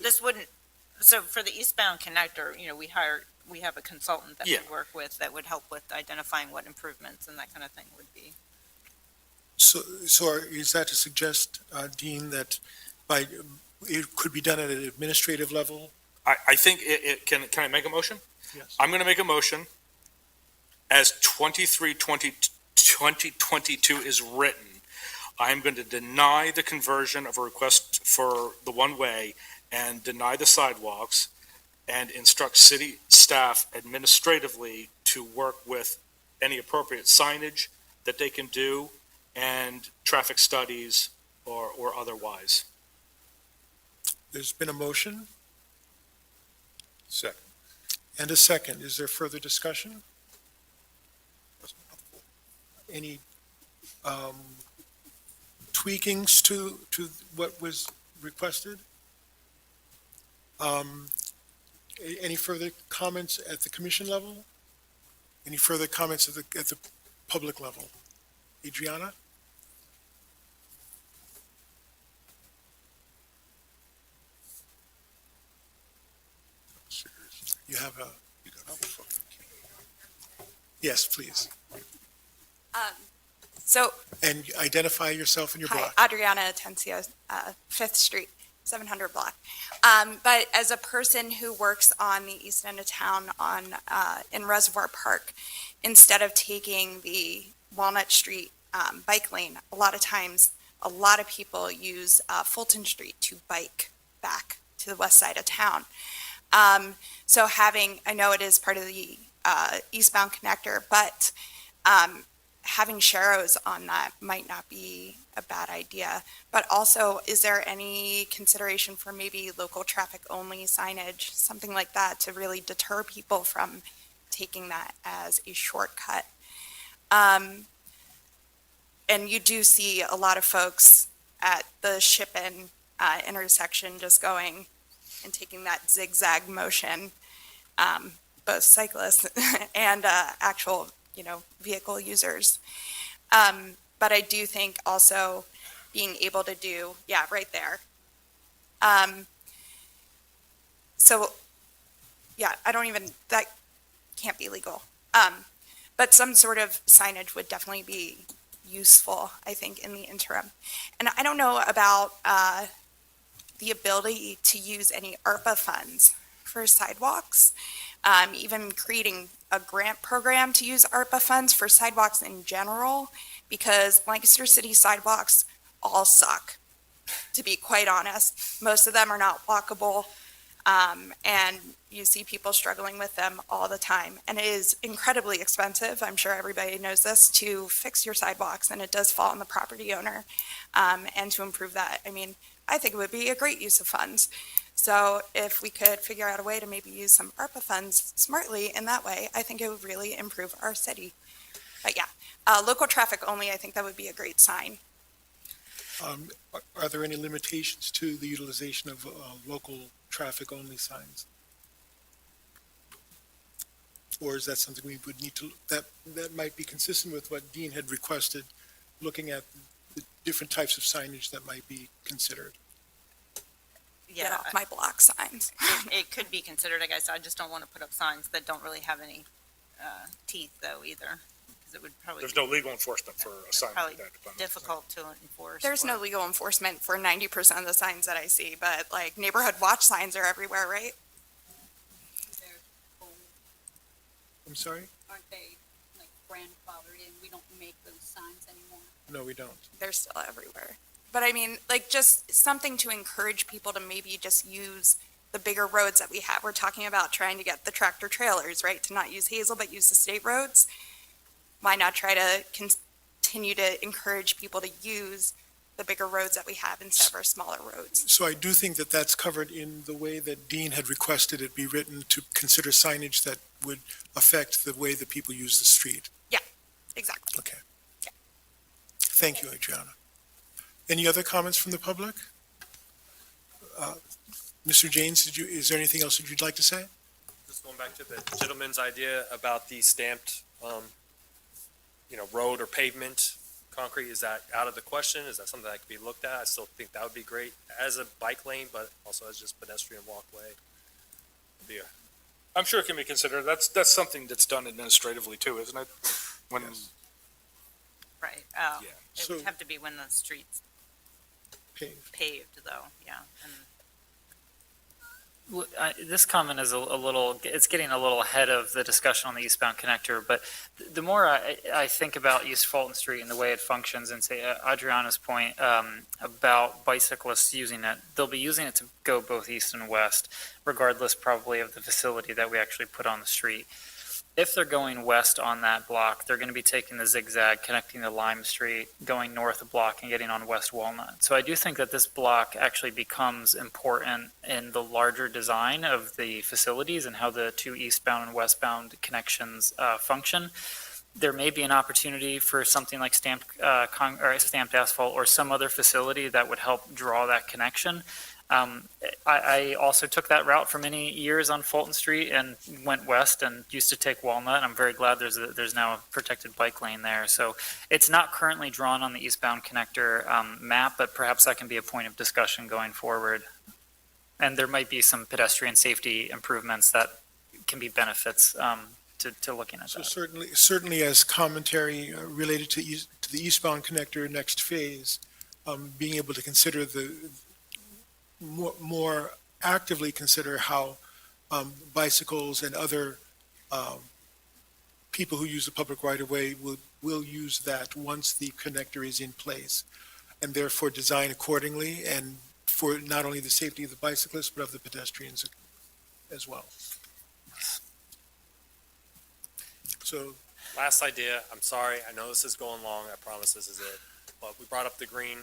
this wouldn't, so for the eastbound connector, we have a consultant that we Yeah. work with that would help with identifying what improvements and that kind of thing would be. So is that to suggest, Dean, that it could be done at an administrative level? I think can I make a motion? Yes. I'm going to make a motion as 2022 is written. I'm going to deny the conversion of a request for the one-way and deny the sidewalks and instruct city staff administratively to work with any appropriate signage that they can do and traffic studies or otherwise. There's been a motion Second. and a second. Is there further discussion? Any tweakings to what was requested? Any further comments at the commission level? Any further comments at the public level? Adriana? You have a, yes, please. So, And identify yourself and your hi, block. Adriana Atencio, 5th Street, 700 block. But as a person who works on the east end of town in Reservoir Park, instead of taking the Walnut Street bike lane, a lot of times, a lot of people use Fulton Street to bike back to the west side of town. So I know it is part of the eastbound connector, but having sharrows on that might not be a bad idea. But also, is there any consideration for maybe local traffic only signage, something like that, to really deter people from taking that as a shortcut? And you do see a lot of folks at the Shippen intersection just going and taking that zigzag motion, both cyclists and actual vehicle users. But I do think also being able to do, yeah, right there. So, yeah, that can't be legal. But some sort of signage would definitely be useful, I think, in the interim. And I don't know about the ability to use any ARPA funds for sidewalks, even creating a grant program to use ARPA funds for sidewalks in general, because Lancaster City sidewalks all suck, to be quite honest. Most of them are not walkable, and you see people struggling with them all the time. And it is incredibly expensive, I'm sure everybody knows this, to fix your sidewalks, and it does fall on the property owner. And to improve that, I think it would be a great use of funds. So if we could figure out a way to maybe use some ARPA funds smartly in that way, I think it would really improve our city. But yeah, local traffic only, I think that would be a great sign. Are there any limitations to the utilization of local traffic only signs? Or is that something we would need to, that might be consistent with what Dean had requested, looking at the different types of signage that might be considered? Get Yeah, off my block signs. it could be considered, I guess. I just don't want to put up signs that don't really have any teeth, though, either. Because it would probably There's be no legal enforcement for a sign probably like that. if I'm- difficult to enforce. There's no or- legal enforcement for 90% of the signs that I see, but like neighborhood watch signs are everywhere, right? They're old, I'm sorry? aren't they, like grandfathered in? We don't make those signs anymore. No, we don't. They're still everywhere. But I mean, like just something to encourage people to maybe just use the bigger roads that we have. We're talking about trying to get the tractor trailers, right? To not use Hazel, but use the state roads. Why not try to continue to encourage people to use the bigger roads that we have instead of our smaller roads? So I do think that that's covered in the way that Dean had requested it be written, to consider signage that would affect the way that people use the street. Exactly. Okay. Yeah. Thank you, Adriana. Any other comments from the public? Mr. James, is there anything else that you'd like to say? Just going back to the gentleman's idea about the stamped, road or pavement, concrete, is that out of the question? Is that something that could be looked at? I still think that would be great as a bike lane, but also as just pedestrian walkway. I'm sure it can be considered. That's something that's done administratively too, isn't it? When, Right. yeah. It So- would have to be when the street's Paved. paved, though, yeah. And This comment is a little, it's getting a little ahead of the discussion on the eastbound connector, but the more I think about East Fulton Street and the way it functions, and say Adriana's point about bicyclists using it, they'll be using it to go both east and west, regardless probably of the facility that we actually put on the street. If they're going west on that block, they're going to be taking the zigzag, connecting the Lime Street, going north a block and getting on West Walnut. So I do think that this block actually becomes important in the larger design of the facilities and how the two eastbound and westbound connections function. There may be an opportunity for something like stamped stamped asphalt or some other facility that would help draw that connection. I also took that route for many years on Fulton Street and went west and used to take Walnut. I'm very glad there's now a protected bike lane there. So it's not currently drawn on the eastbound connector map, but perhaps that can be a point of discussion going forward. And there might be some pedestrian safety improvements that can be benefits to looking at So that. certainly as commentary related to the eastbound connector next phase, being able to consider more actively consider how bicycles and other people who use the public right-of-way will use that once the connector is in place, and therefore design accordingly, and for not only the safety of the bicyclists, but of the pedestrians as well. So, Last idea, I'm sorry, I know this is going long, I promise this is it, but we brought up the green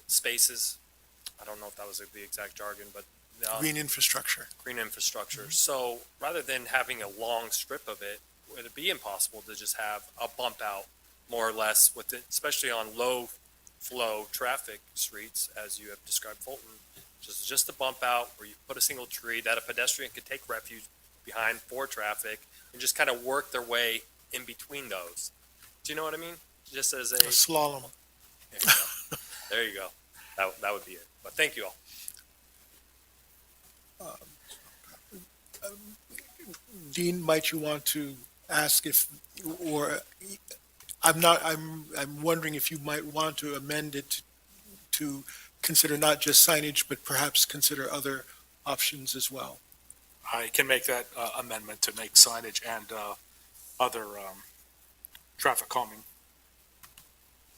spaces. I don't know if that was the exact jargon, but green infrastructure. green infrastructure. So rather than having a long strip of it, would it be impossible to just have a bump out more or less with it, especially on low flow traffic streets, as you have described Fulton, just a bump out where you put a single tree that a pedestrian could take refuge behind for traffic and just kind of work their way in between those. Do you know what I mean? Just as A slalom. there you go. There you go. That would be it. But thank you all. Dean, might you want to ask I'm wondering if you might want to amend it to consider not just signage, but perhaps consider other options as well. I can make that amendment to make signage and other traffic calming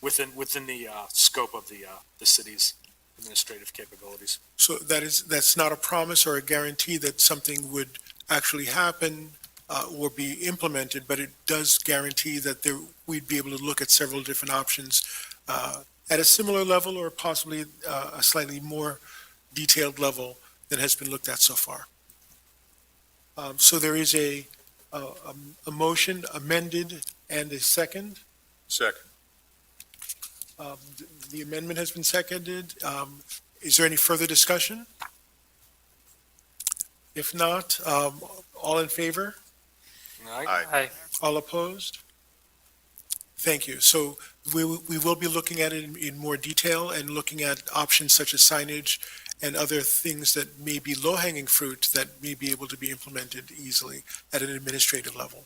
within the scope of the city's administrative capabilities. So that's not a promise or a guarantee that something would actually happen or be implemented, but it does guarantee that we'd be able to look at several different options at a similar level or possibly a slightly more detailed level than has been looked at so far. So there is a motion amended and a second. Second. The amendment has been seconded. Is there any further discussion? If not, all in favor? Aye. Aye. All opposed? Thank you. So we will be looking at it in more detail and looking at options such as signage and other things that may be low-hanging fruit that may be able to be implemented easily at an administrative level.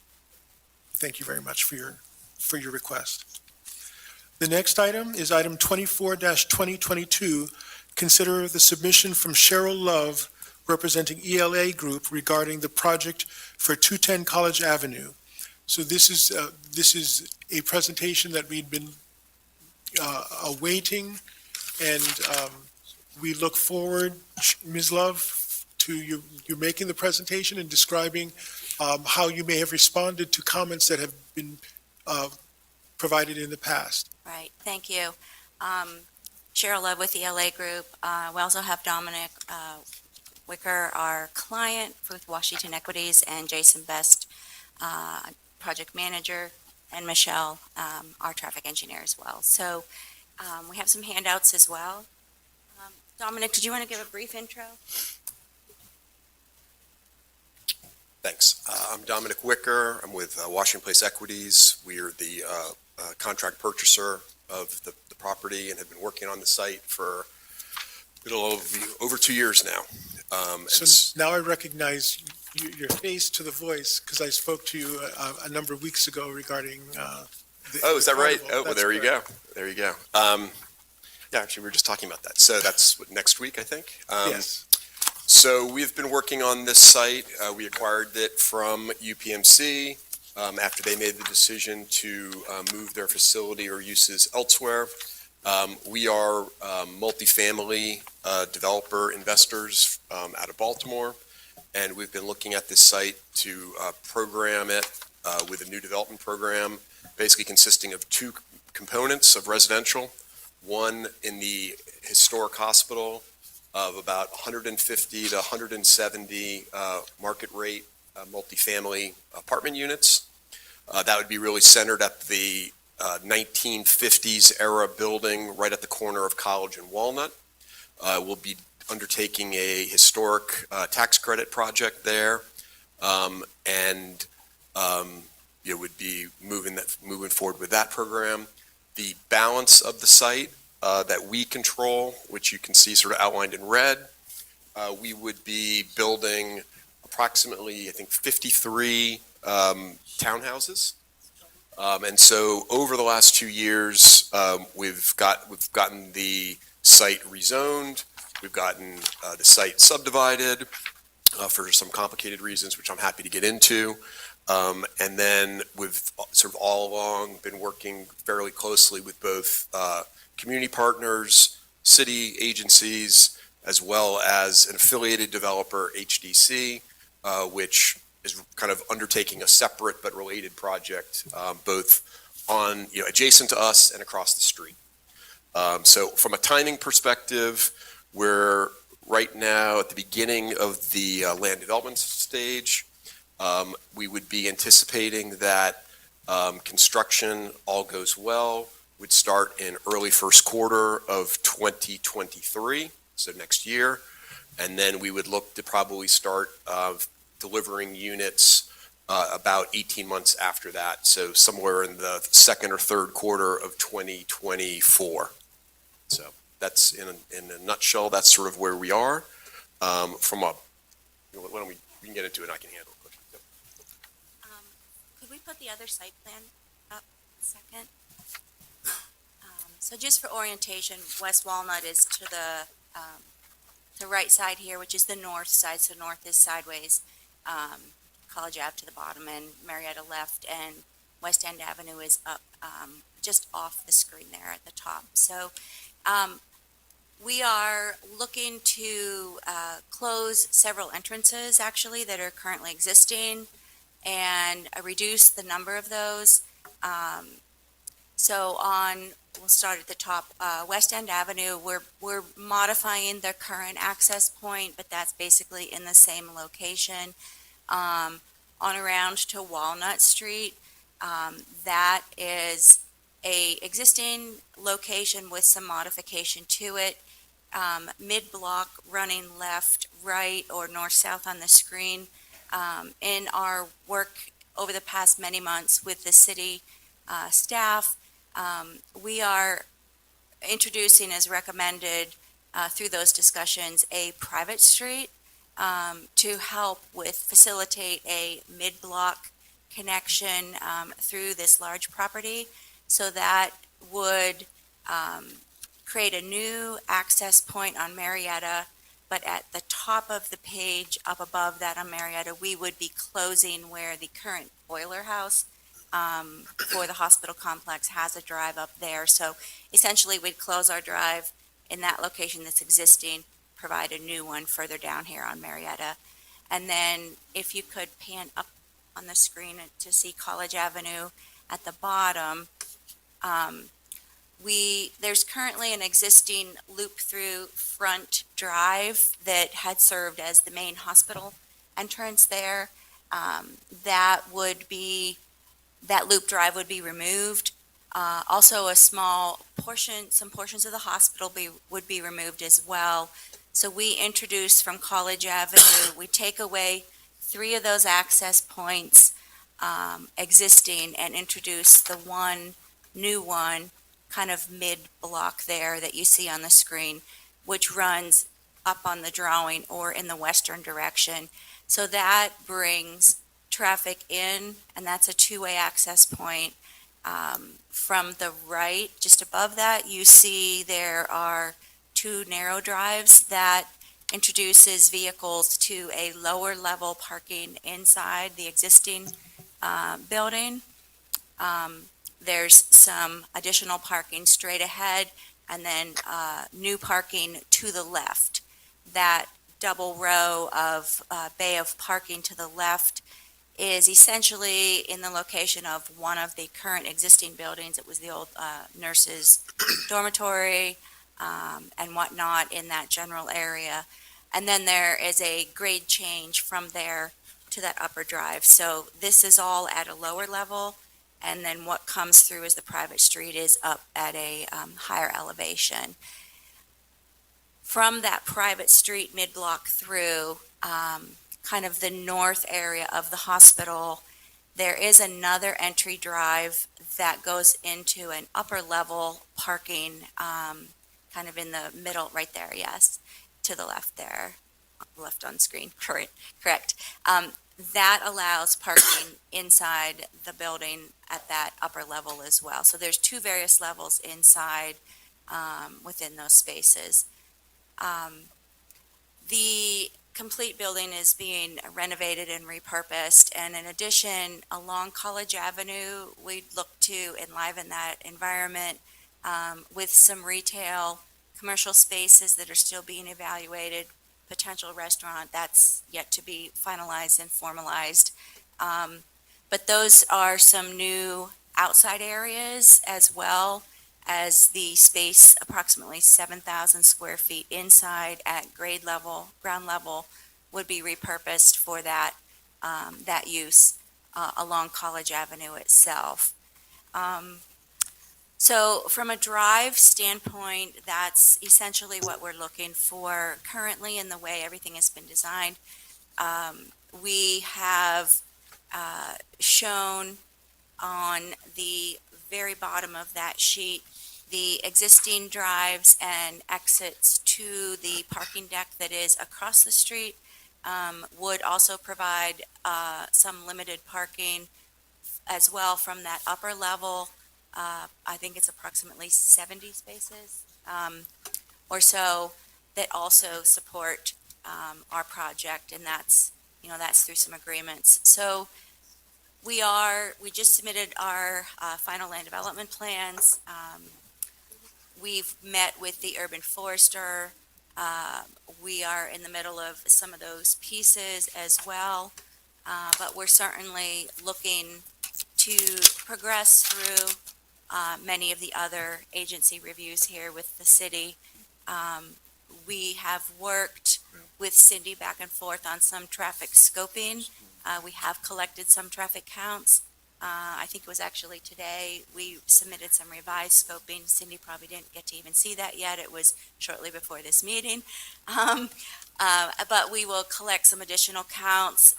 Thank you very much for your request. The next item is item 24-2022. Consider the submission from Cheryl Love representing ELA Group regarding the project for 210 College Avenue. So this is a presentation that we'd been awaiting, and we look forward, Ms. Love, to you making the presentation and describing how you may have responded to comments that have been provided in the past. Right, thank you. Cheryl Love with the LA Group. We also have Dominic Wicker, our client with Washington Equities, and Jason Best, project manager, and Michelle, our traffic engineer as well. So we have some handouts as well. Dominic, did you want to give a brief intro? Thanks. I'm Dominic Wicker. I'm with Washington Place Equities. We are the contract purchaser of the property and have been working on the site for a little over 2 years now. So now I recognize your face to the voice because I spoke to you a number of weeks ago regarding Oh, is that right? carnival. Oh, well, That's there you go. correct. There you go. Yeah, actually, we were just talking about that. So that's next week, I think. Yes. So we've been working on this site. We acquired it from UPMC after they made the decision to move their facility or uses elsewhere. We are multifamily developer investors out of Baltimore, and we've been looking at this site to program it with a new development program, basically consisting of two components of residential. One in the historic hospital of about 150 to 170 market rate multifamily apartment units. That would be really centered at the 1950s era building right at the corner of College and Walnut. We'll be undertaking a historic tax credit project there, and would be moving forward with that program. The balance of the site that we control, which you can see sort of outlined in red, we would be building approximately, I think, 53 townhouses. And so over the last 2 years, we've gotten the site rezoned. We've gotten the site subdivided for some complicated reasons, which I'm happy to get into. And then we've sort of all along been working fairly closely with both community partners, city agencies, as well as an affiliated developer, HDC, which is kind of undertaking a separate but related project, both on, adjacent to us and across the street. So from a timing perspective, we're right now at the beginning of the land development stage. We would be anticipating that construction, all goes well, would start in early first quarter of 2023, so next year. And then we would look to probably start delivering units about 18 months after that, so somewhere in the second or third quarter of 2024. So that's in a nutshell, that's sort of where we are. From a, why don't we can get into it, I can handle it quickly. Could we put the other site plan up a second? So just for orientation, West Walnut is to the right side here, which is the north side, so north is sideways. College Ave to the bottom and Marietta left, and West End Avenue is up just off the screen there at the top. So we are looking to close several entrances actually that are currently existing and reduce the number of those. So we'll start at the top, West End Avenue, we're modifying the current access point, but that's basically in the same location. On around to Walnut Street, that is a existing location with some modification to it. Mid-block running left, right, or north-south on the screen. In our work over the past many months with the city staff. We are introducing, as recommended through those discussions, a private street to help with facilitate a mid-block connection through this large property. So that would create a new access point on Marietta, but at the top of the page, up above that on Marietta, we would be closing where the current boiler house for the hospital complex has a drive up there. So essentially, we'd close our drive in that location that's existing, provide a new one further down here on Marietta. And then if you could pan up on the screen to see College Avenue at the bottom, there's currently an existing loop-through front drive that had served as the main hospital entrance there. That loop drive would be removed. Also, some portions of the hospital would be removed as well. So we introduced from College Avenue, we take away 3 of those access points existing and introduce the one new one kind of mid-block there that you see on the screen, which runs up on the drawing or in the western direction. So that brings traffic in, and that's a 2-way access point. From the right, just above that, you see there are 2 narrow drives that introduces vehicles to a lower level parking inside the existing building. There's some additional parking straight ahead, and then new parking to the left. That double row of bay of parking to the left is essentially in the location of one of the current existing buildings. It was the old nurses' dormitory and whatnot in that general area. And then there is a grade change from there to that upper drive. So this is all at a lower level, and then what comes through as the private street is up at a higher elevation. From that private street mid-block through, kind of the north area of the hospital, there is another entry drive that goes into an upper level parking, kind of in the middle, right there, yes, to the left there, left on screen, correct. That allows parking inside the building at that upper level as well. So there's 2 various levels inside within those spaces. The complete building is being renovated and repurposed, and in addition, along College Avenue, we'd look to enliven that environment with some retail, commercial spaces that are still being evaluated, potential restaurant that's yet to be finalized and formalized. But those are some new outside areas, as well as the space, approximately 7,000 square feet inside at grade level, ground level, would be repurposed for that use along College Avenue itself. So from a drive standpoint, that's essentially what we're looking for currently in the way everything has been designed. We have shown on the very bottom of that sheet the existing drives and exits to the parking deck that is across the street. Would also provide some limited parking as well from that upper level. I think it's approximately 70 spaces or so that also support our project, and that's through some agreements. So we just submitted our final land development plans. We've met with the urban forester. We are in the middle of some of those pieces as well, but we're certainly looking to progress through many of the other agency reviews here with the city. We have worked with Cindy back and forth on some traffic scoping. We have collected some traffic counts. I think it was actually today we submitted some revised scoping. Cindy probably didn't get to even see that yet. It was shortly before this meeting. But we will collect some additional counts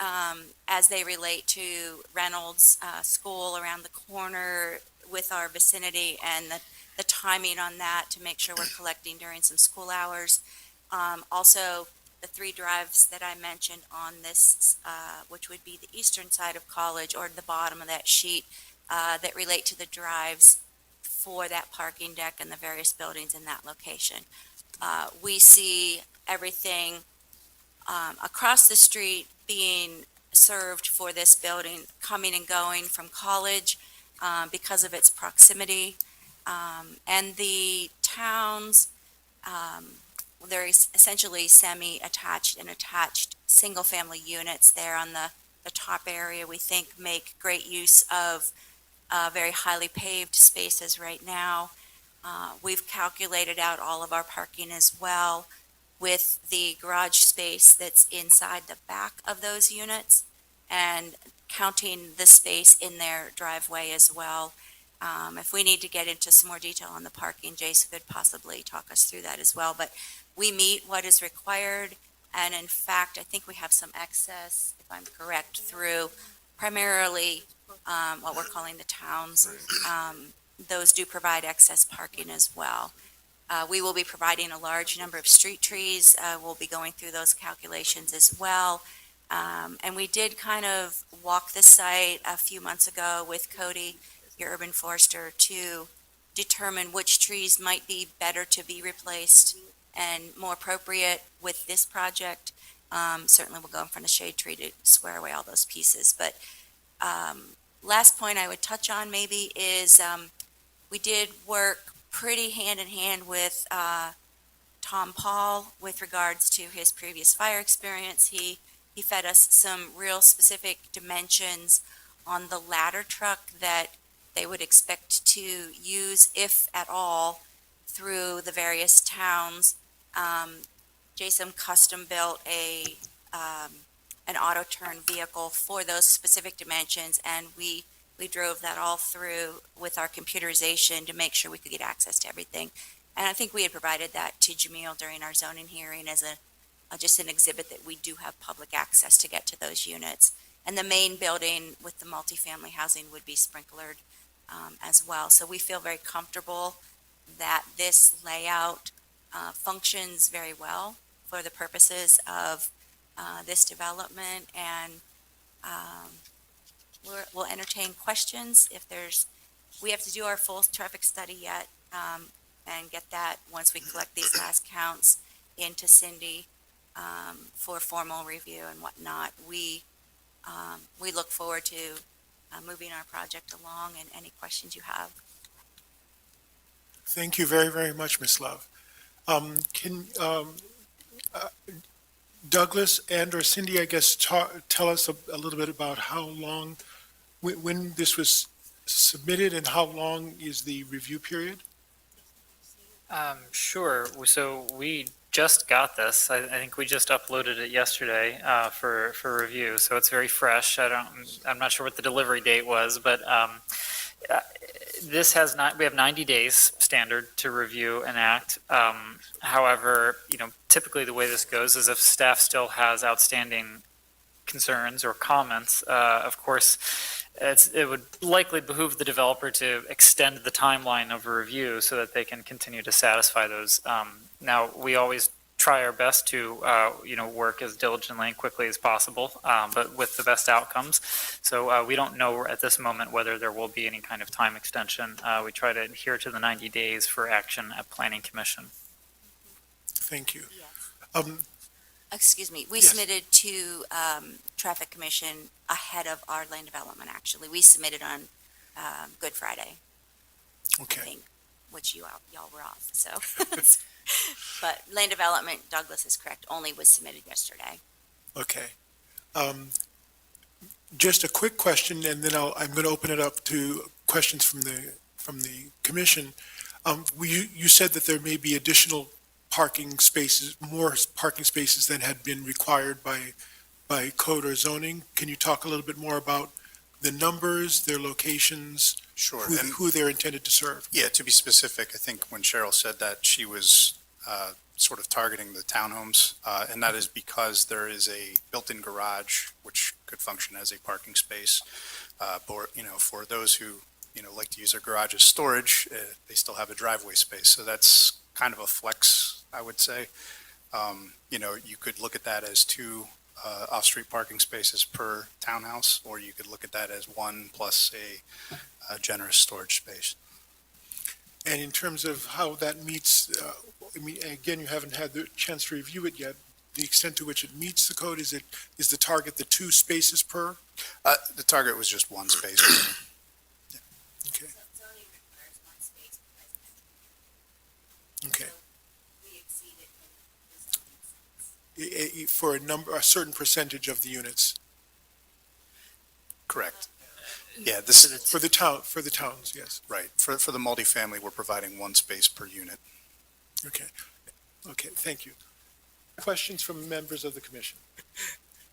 as they relate to Reynolds School around the corner with our vicinity and the timing on that to make sure we're collecting during some school hours. Also, the 3 drives that I mentioned on this, which would be the eastern side of College or the bottom of that sheet, that relate to the drives for that parking deck and the various buildings in that location. We see everything across the street being served for this building, coming and going from College because of its proximity. And the towns, they're essentially semi-attached and attached single-family units there on the top area, we think make great use of very highly paved spaces right now. We've calculated out all of our parking as well with the garage space that's inside the back of those units and counting the space in their driveway as well. If we need to get into some more detail on the parking, Jason could possibly talk us through that as well. But we meet what is required, and in fact, I think we have some excess, if I'm correct, through primarily what we're calling the towns. Those do provide excess parking as well. We will be providing a large number of street trees. We'll be going through those calculations as well. And we did kind of walk the site a few months ago with Cody, your urban forester, to determine which trees might be better to be replaced and more appropriate with this project. Certainly we'll go in front of shade tree to square away all those pieces. But last point I would touch on maybe is we did work pretty hand in hand with Tom Paul with regards to his previous fire experience. He fed us some real specific dimensions on the ladder truck that they would expect to use, if at all, through the various towns. Jason custom built an auto turn vehicle for those specific dimensions, and we drove that all through with our computerization to make sure we could get access to everything. And I think we had provided that to Jamil during our zoning hearing as just an exhibit that we do have public access to get to those units. And the main building with the multifamily housing would be sprinklered as well. So we feel very comfortable that this layout functions very well for the purposes of this development, and we'll entertain questions if there's. We have to do our full traffic study yet, and get that once we collect these last counts into Cindy for formal review and whatnot. We look forward to moving our project along, and any questions you have. Thank you very, very much, Ms. Love. Douglas and or Cindy, I guess, tell us a little bit about how long, when this was submitted and how long is the review period? Sure. So we just got this. I think we just uploaded it yesterday for review. So it's very fresh. I'm not sure what the delivery date was, but this has not. We have 90 days standard to review and act. However, typically the way this goes is if staff still has outstanding concerns or comments, of course, it would likely behoove the developer to extend the timeline of a review so that they can continue to satisfy those. Now, we always try our best to, work as diligently and quickly as possible, but with the best outcomes. So we don't know at this moment whether there will be any kind of time extension. We try to adhere to the 90 days for action at Planning Commission. Thank you. Excuse me, we Yes. submitted to Traffic Commission ahead of our land development, actually. We submitted on Good Friday, I Okay. think, which y'all were off, so. But land development, Douglas is correct, only was submitted yesterday. Okay. Just a quick question, and then I'm going to open it up to questions from the commission. You said that there may be additional parking spaces, more parking spaces than had been required by code or zoning. Can you talk a little bit more about the numbers, their locations, Sure. who they're intended to serve? Yeah, to be specific, I think when Cheryl said that, she was sort of targeting the townhomes, and that is because there is a built-in garage which could function as a parking space. For those who, like to use their garage as storage, they still have a driveway space. So that's kind of a flex, I would say. You could look at that as two off-street parking spaces per townhouse, or you could look at that as one plus a generous storage space. And in terms of how that meets, again, you haven't had the chance to review it yet. The extent to which it meets the code, is the target the 2 spaces per? The target was just one space. Okay, Zoning requires one space per residential. okay. We exceed it in the zoning sense. For a certain percentage of the units, Correct. Yeah, for the towns, yes. right. For the multifamily, we're providing one space per unit. Okay, thank you. Questions from members of the commission?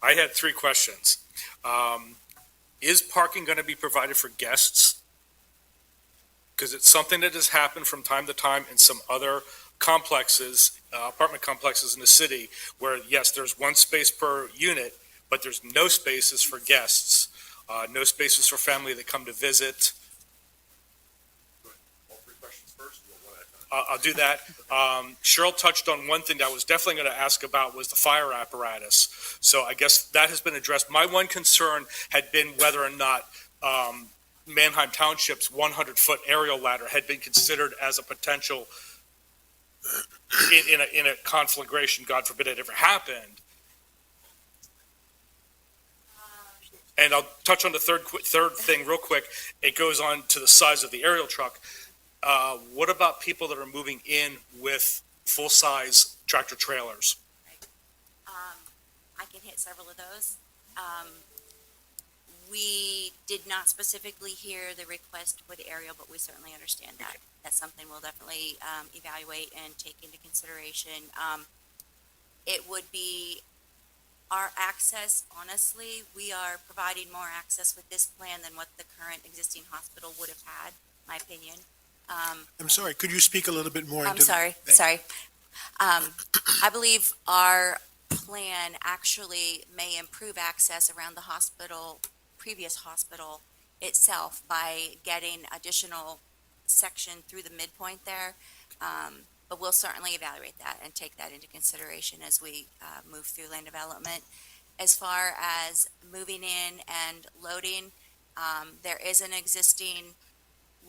I had 3 questions. Is parking going to be provided for guests? Because it's something that has happened from time to time in some other complexes, apartment complexes in the city, where, yes, there's one space per unit, but there's no spaces for guests, no spaces for family that come to visit. All 3 questions first, or one at a time? I'll do that. Cheryl touched on one thing that I was definitely going to ask about was the fire apparatus. So I guess that has been addressed. My one concern had been whether or not Manheim Township's 100-foot aerial ladder had been considered as a potential in a conflagration, God forbid it ever happened. And I'll touch on the third thing real quick. It goes on to the size of the aerial truck. What about people that are moving in with full-size tractor trailers? I can hit several of those. We did not specifically hear the request for the aerial, but we certainly understand that. That's something we'll definitely evaluate and take into consideration. It would be our access, honestly, we are providing more access with this plan than what the current existing hospital would have had, my opinion. I'm sorry, could you speak a little bit more? I'm sorry. I believe our plan actually may improve access around the hospital, previous hospital itself, by getting additional section through the midpoint there. But we'll certainly evaluate that and take that into consideration as we move through land development. As far as moving in and loading, there is an existing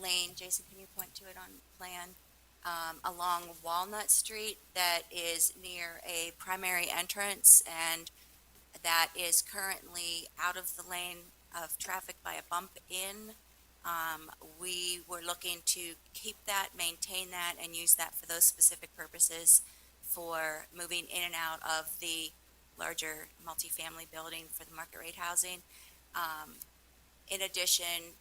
lane, Jason, can you point to it on plan, along Walnut Street that is near a primary entrance, and that is currently out of the lane of traffic by a bump in. We were looking to keep that, maintain that, and use that for those specific purposes for moving in and out of the larger multifamily building for the market rate housing. In addition,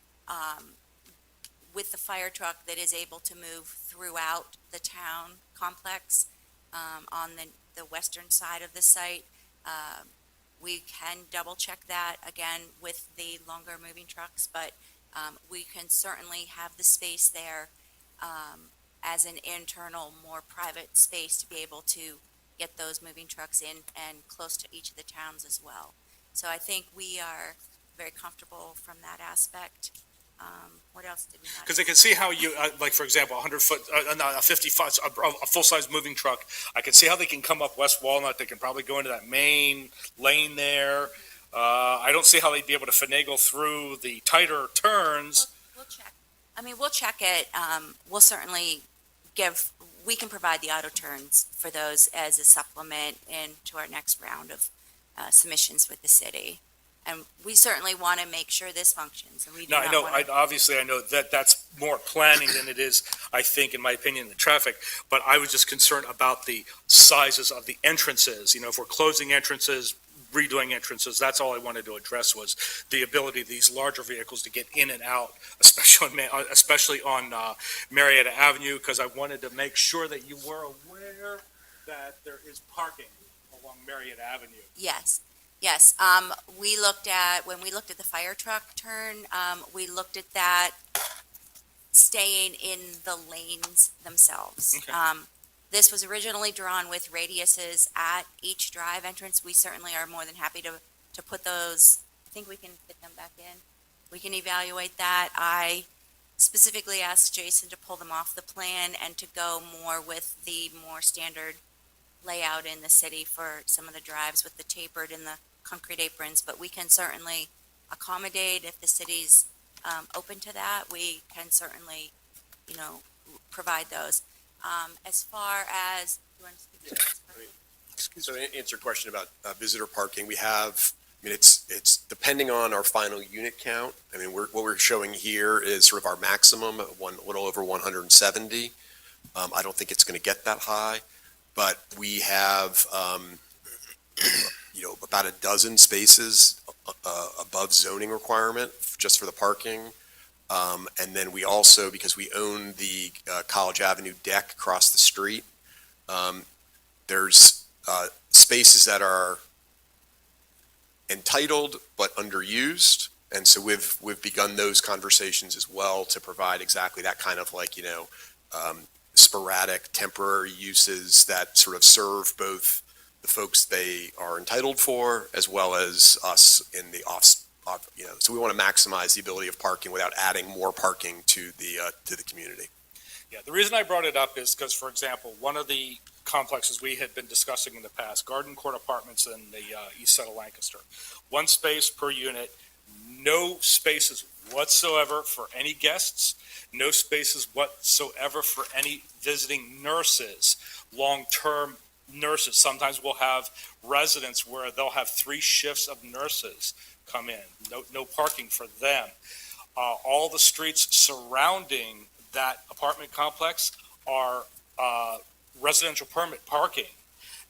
with the fire truck that is able to move throughout the town complex on the western side of the site, we can double check that again with the longer moving trucks, but we can certainly have the space there as an internal, more private space to be able to get those moving trucks in and close to each of the towns as well. So I think we are very comfortable from that aspect. What else did we not? Because I can see how you, like, for example, 100-foot, a 50-foot, a full-size moving truck, I can see how they can come up West Walnut. They can probably go into that main lane there. I don't see how they'd be able to finagle through the tighter turns. We'll check. I mean, we'll check it. We'll certainly we can provide the auto turns for those as a supplement into our next round of submissions with the city. And we certainly want to make sure this functions. And we do No, not I know, want to- obviously, I know that that's more planning than it is, I think, in my opinion, the traffic. But I was just concerned about the sizes of the entrances. If we're closing entrances, redoing entrances, that's all I wanted to address was the ability of these larger vehicles to get in and out, especially on Marietta Avenue, because I wanted to make sure that you were aware that there is parking along Marietta Avenue. Yes. When we looked at the fire truck turn, we looked at that staying in the lanes themselves. Okay. This was originally drawn with radiuses at each drive entrance. We certainly are more than happy to put those, I think we can fit them back in. We can evaluate that. I specifically asked Jason to pull them off the plan and to go more with the more standard layout in the city for some of the drives with the tapered and the concrete aprons, but we can certainly accommodate if the city's open to that. We can certainly, provide those. As far as, you want to speak to this? So to answer your question about visitor parking, we have, I mean, it's depending on our final unit count. I mean, what we're showing here is sort of our maximum, a little over 170. I don't think it's going to get that high, but we have, about a dozen spaces above zoning requirement just for the parking. And then we also, because we own the College Avenue deck across the street, there's spaces that are entitled but underused. And so we've begun those conversations as well to provide exactly that kind of sporadic temporary uses that sort of serve both the folks they are entitled for as well as us in the so we want to maximize the ability of parking without adding more parking to the community. Yeah, the reason I brought it up is because, for example, one of the complexes we had been discussing in the past, Garden Court Apartments in the east side of Lancaster, one space per unit, no spaces whatsoever for any guests, no spaces whatsoever for any visiting nurses, long-term nurses. Sometimes we'll have residents where they'll have 3 shifts of nurses come in, no parking for them. All the streets surrounding that apartment complex are residential permit parking,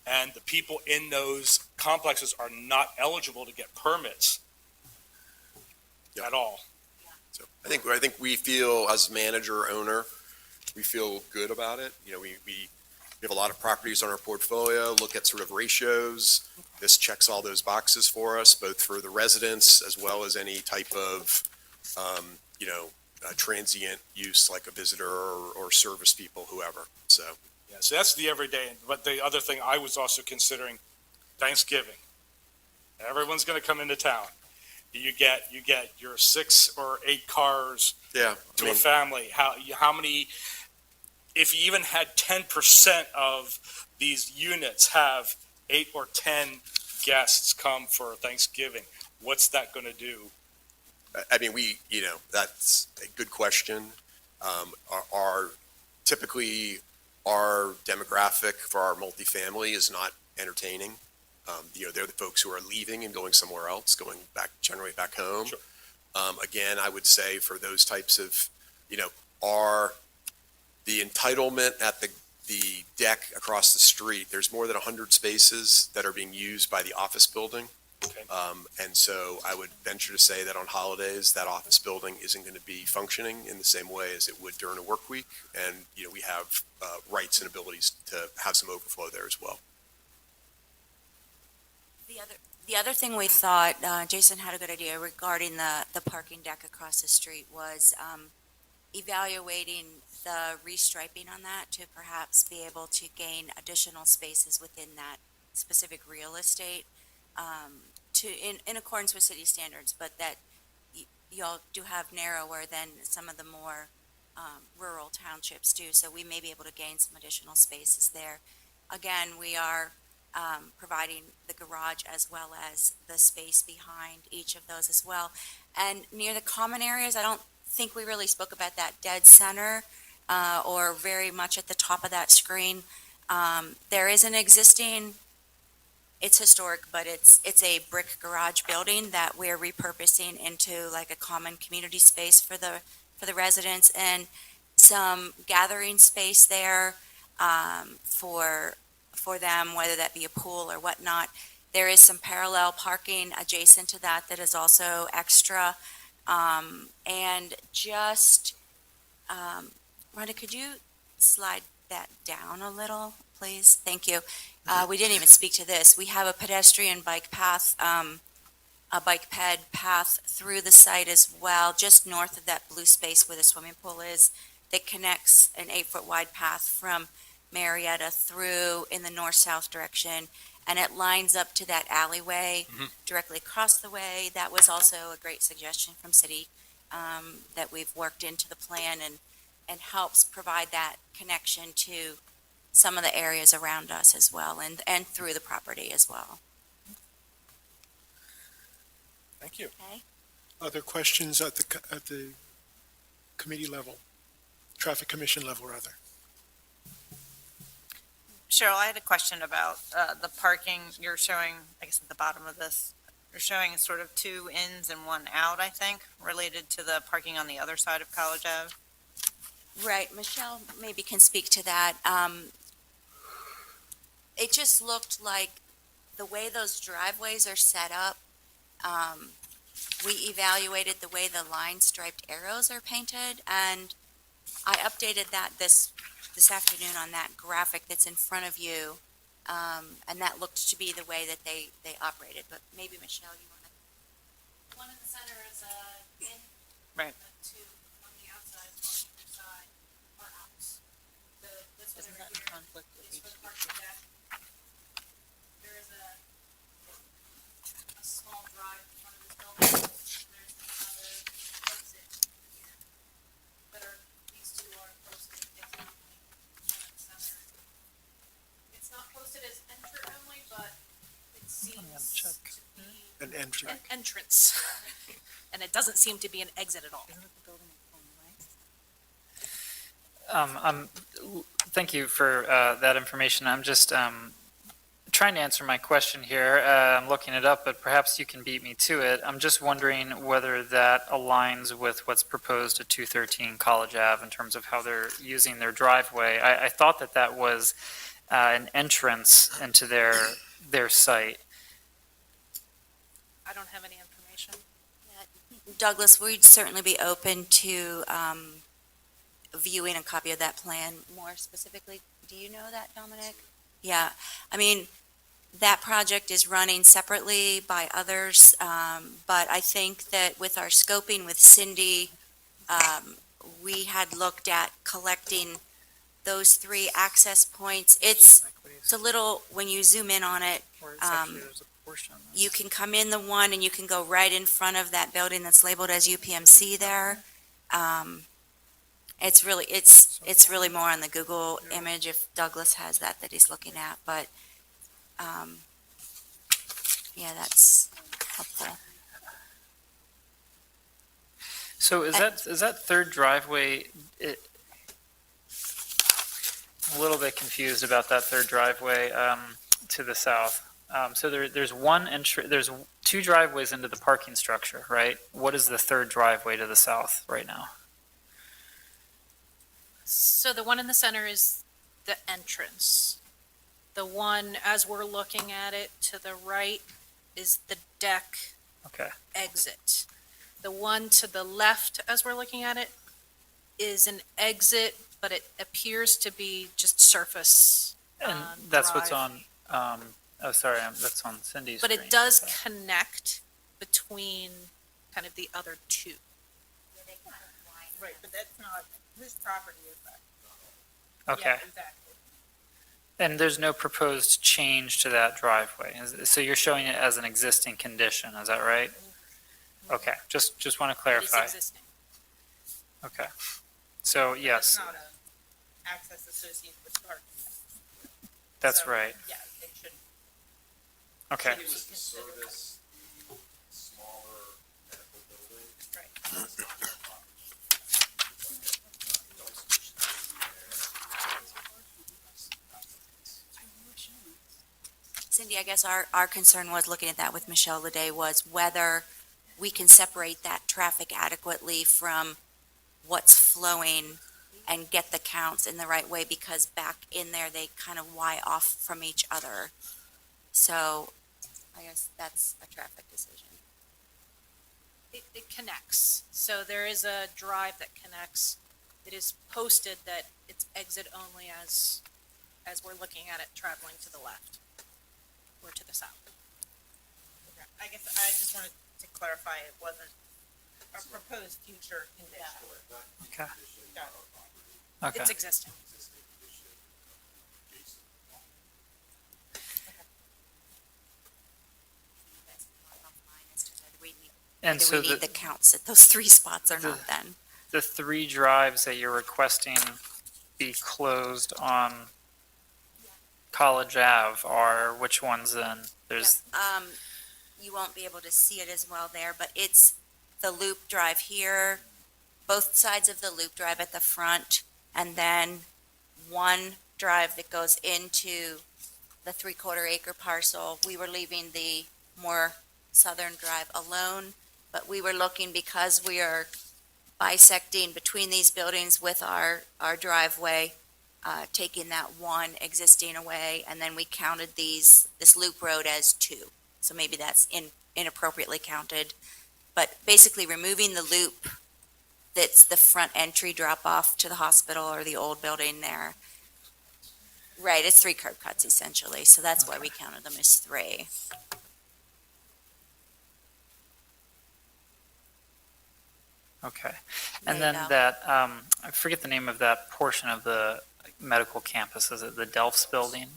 and the people in those complexes are not eligible to get permits at all. So I think we feel, as manager owner, we feel good about it. We have a lot of properties on our portfolio, look at sort of ratios. This checks all those boxes for us, both for the residents as well as any type of, transient use like a visitor or service people, whoever. So. Yeah, so that's the everyday. But the other thing I was also considering, Thanksgiving. Everyone's going to come into town. You get your 6 or 8 cars Yeah, to a family. How many? If you even had 10% of these units have 8 or 10 guests come for Thanksgiving, what's that going to do? I mean, that's a good question. Typically our demographic for our multifamily is not entertaining. They're the folks who are leaving and going somewhere else, going generally back home. Sure. Again, I would say for those types of, are the entitlement at the deck across the street, there's more than 100 spaces that are being used by the office building. Okay. And so I would venture to say that on holidays, that office building isn't going to be functioning in the same way as it would during a work week. And, we have rights and abilities to have some overflow there as well. The other thing we thought, Jason had a good idea regarding the parking deck across the street was evaluating the restriping on that to perhaps be able to gain additional spaces within that specific real estate in accordance with city standards, but that y'all do have narrower than some of the more rural townships do. So we may be able to gain some additional spaces there. Again, we are providing the garage as well as the space behind each of those as well. And near the common areas, I don't think we really spoke about that dead center or very much at the top of that screen. There is an existing, it's historic, but it's a brick garage building that we're repurposing into like a common community space for the residents, and some gathering space there for them, whether that be a pool or whatnot. There is some parallel parking adjacent to that is also extra. And just, Rhonda, could you slide that down a little, please? Thank you. We didn't even speak to this. We have a pedestrian bike path, a bike ped path through the site as well, just north of that blue space where the swimming pool is, that connects an 8-foot wide path from Marietta through in the north-south direction, and it lines up to that alleyway directly across the way. That was also a great suggestion from city that we've worked into the plan and helps provide that connection to some of the areas around us as well, and through the property as well. Thank you. Okay. Other questions at the committee level, traffic commission level, rather? Cheryl, I had a question about the parking. You're showing, I guess at the bottom of this, you're showing sort of two ins and one out, I think, related to the parking on the other side of College Ave. Right, Michelle maybe can speak to that. It just looked like the way those driveways are set up, we evaluated the way the line striped arrows are painted, and I updated that this afternoon on that graphic that's in front of you, and that looked to be the way that they operated, but maybe Michelle, you want to? One in the center is in. Right. The two on the outside, one on either side, are outs. This one Isn't over that in here conflict with is for the HDP? parking deck. There is a small drive in front of this building. There's another exit here. These two are posted exit only, one in the center. It's not posted as enter only, but it seems to be An entry. An entrance. And it doesn't seem to be an exit at all. Thank you for that information. I'm just trying to answer my question here. I'm looking it up, but perhaps you can beat me to it. I'm just wondering whether that aligns with what's proposed at 213 College Ave in terms of how they're using their driveway. I thought that was an entrance into their site. I don't have any information. Douglas, we'd certainly be open to viewing a copy of that plan more specifically. Do you know that, Dominic? Yeah, I mean, that project is running separately by others, but I think that with our scoping with Cindy, we had looked at collecting those three access points. It's a little, when you zoom in on it, you can come in the one and you can go right in front of that building that's labeled as UPMC there. It's really more on the Google image if Douglas has that he's looking at, but, yeah, that's helpful. So is that third driveway, I'm a little bit confused about that third driveway to the south. So there's there's two driveways into the parking structure, right? What is the third driveway to the south right now? So the one in the center is the entrance. The one, as we're looking at it, to the right is the deck Okay. exit. The one to the left, as we're looking at it, is an exit, but it appears to be just surface. And that's what's drive. on, that's on Cindy's But screen. it does connect between kind of the other two. Right, but that's not, whose property is that? Okay. Exactly. And there's no proposed change to that driveway. So you're showing it as an existing condition, is that right? Okay, just want to It is clarify. existing. Okay. So, It's yes, not a access associated with parking. that's So, right. Yeah, it should. Okay. should be considered. smaller medical building. Right. Cindy, I guess our concern was, looking at that with Michelle today, was whether we can separate that traffic adequately from what's flowing and get the counts in the right way, because back in there, they kind of Y off from each other. So I guess that's a traffic decision. It connects. So there is a drive that connects. It is posted that it's exit only as we're looking at it traveling to the left or to the south. I guess I just wanted to clarify, it wasn't a proposed future condition. Okay. Got it. Okay. It's existing. And Do so we need the, the counts at those three spots or the- not then? the three drives that you're requesting be closed on College Ave are which ones then? There's, You won't be able to see it as well there, but it's the loop drive here, both sides of the loop drive at the front, and then one drive that goes into the 3/4 acre parcel. We were leaving the more southern drive alone, but we were looking, because we are bisecting between these buildings with our driveway, taking that one existing away, and then we counted this loop road as two. So maybe that's inappropriately counted, but basically removing the loop that's the front entry drop off to the hospital or the old building there. Right, it's 3 curb cuts essentially, so that's why we counted them as 3. okay. There And you then go. that, I forget the name of that portion of the medical campus, is it the Delphs building?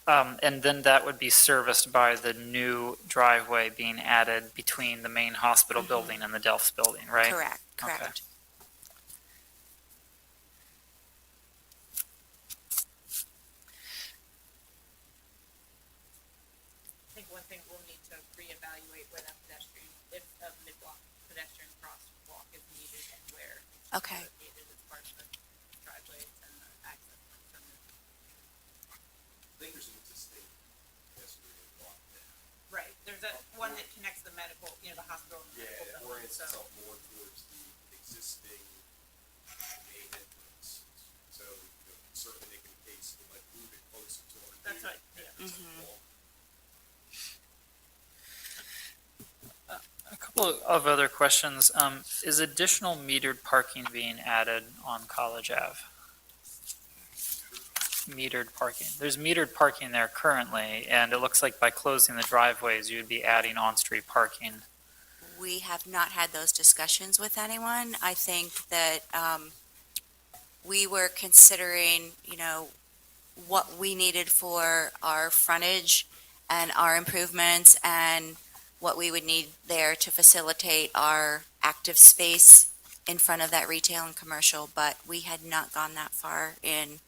And then that would be serviced by the new driveway being added between the main hospital building and the Delphs building, right? Correct, Okay. correct. I think one thing we'll need to reevaluate where that pedestrian, if a mid-block pedestrian crosswalk is needed and where Okay. it's located as part of the driveways and the access points from the. Right, there's a, one that connects the medical, the hospital and the medical building, so. more towards the existing main entrance. So, certainly making a case to like move it closer to our. That's right, yeah. A couple of other questions. Is additional metered parking being added on College Ave? Metered parking. There's metered parking there currently, and it looks like by closing the driveways, you'd be adding on-street parking. We have not had those discussions with anyone. I think that we were considering, what we needed for our frontage and our improvements and what we would need there to facilitate our active space in front of that retail and commercial, but we had not gone that far in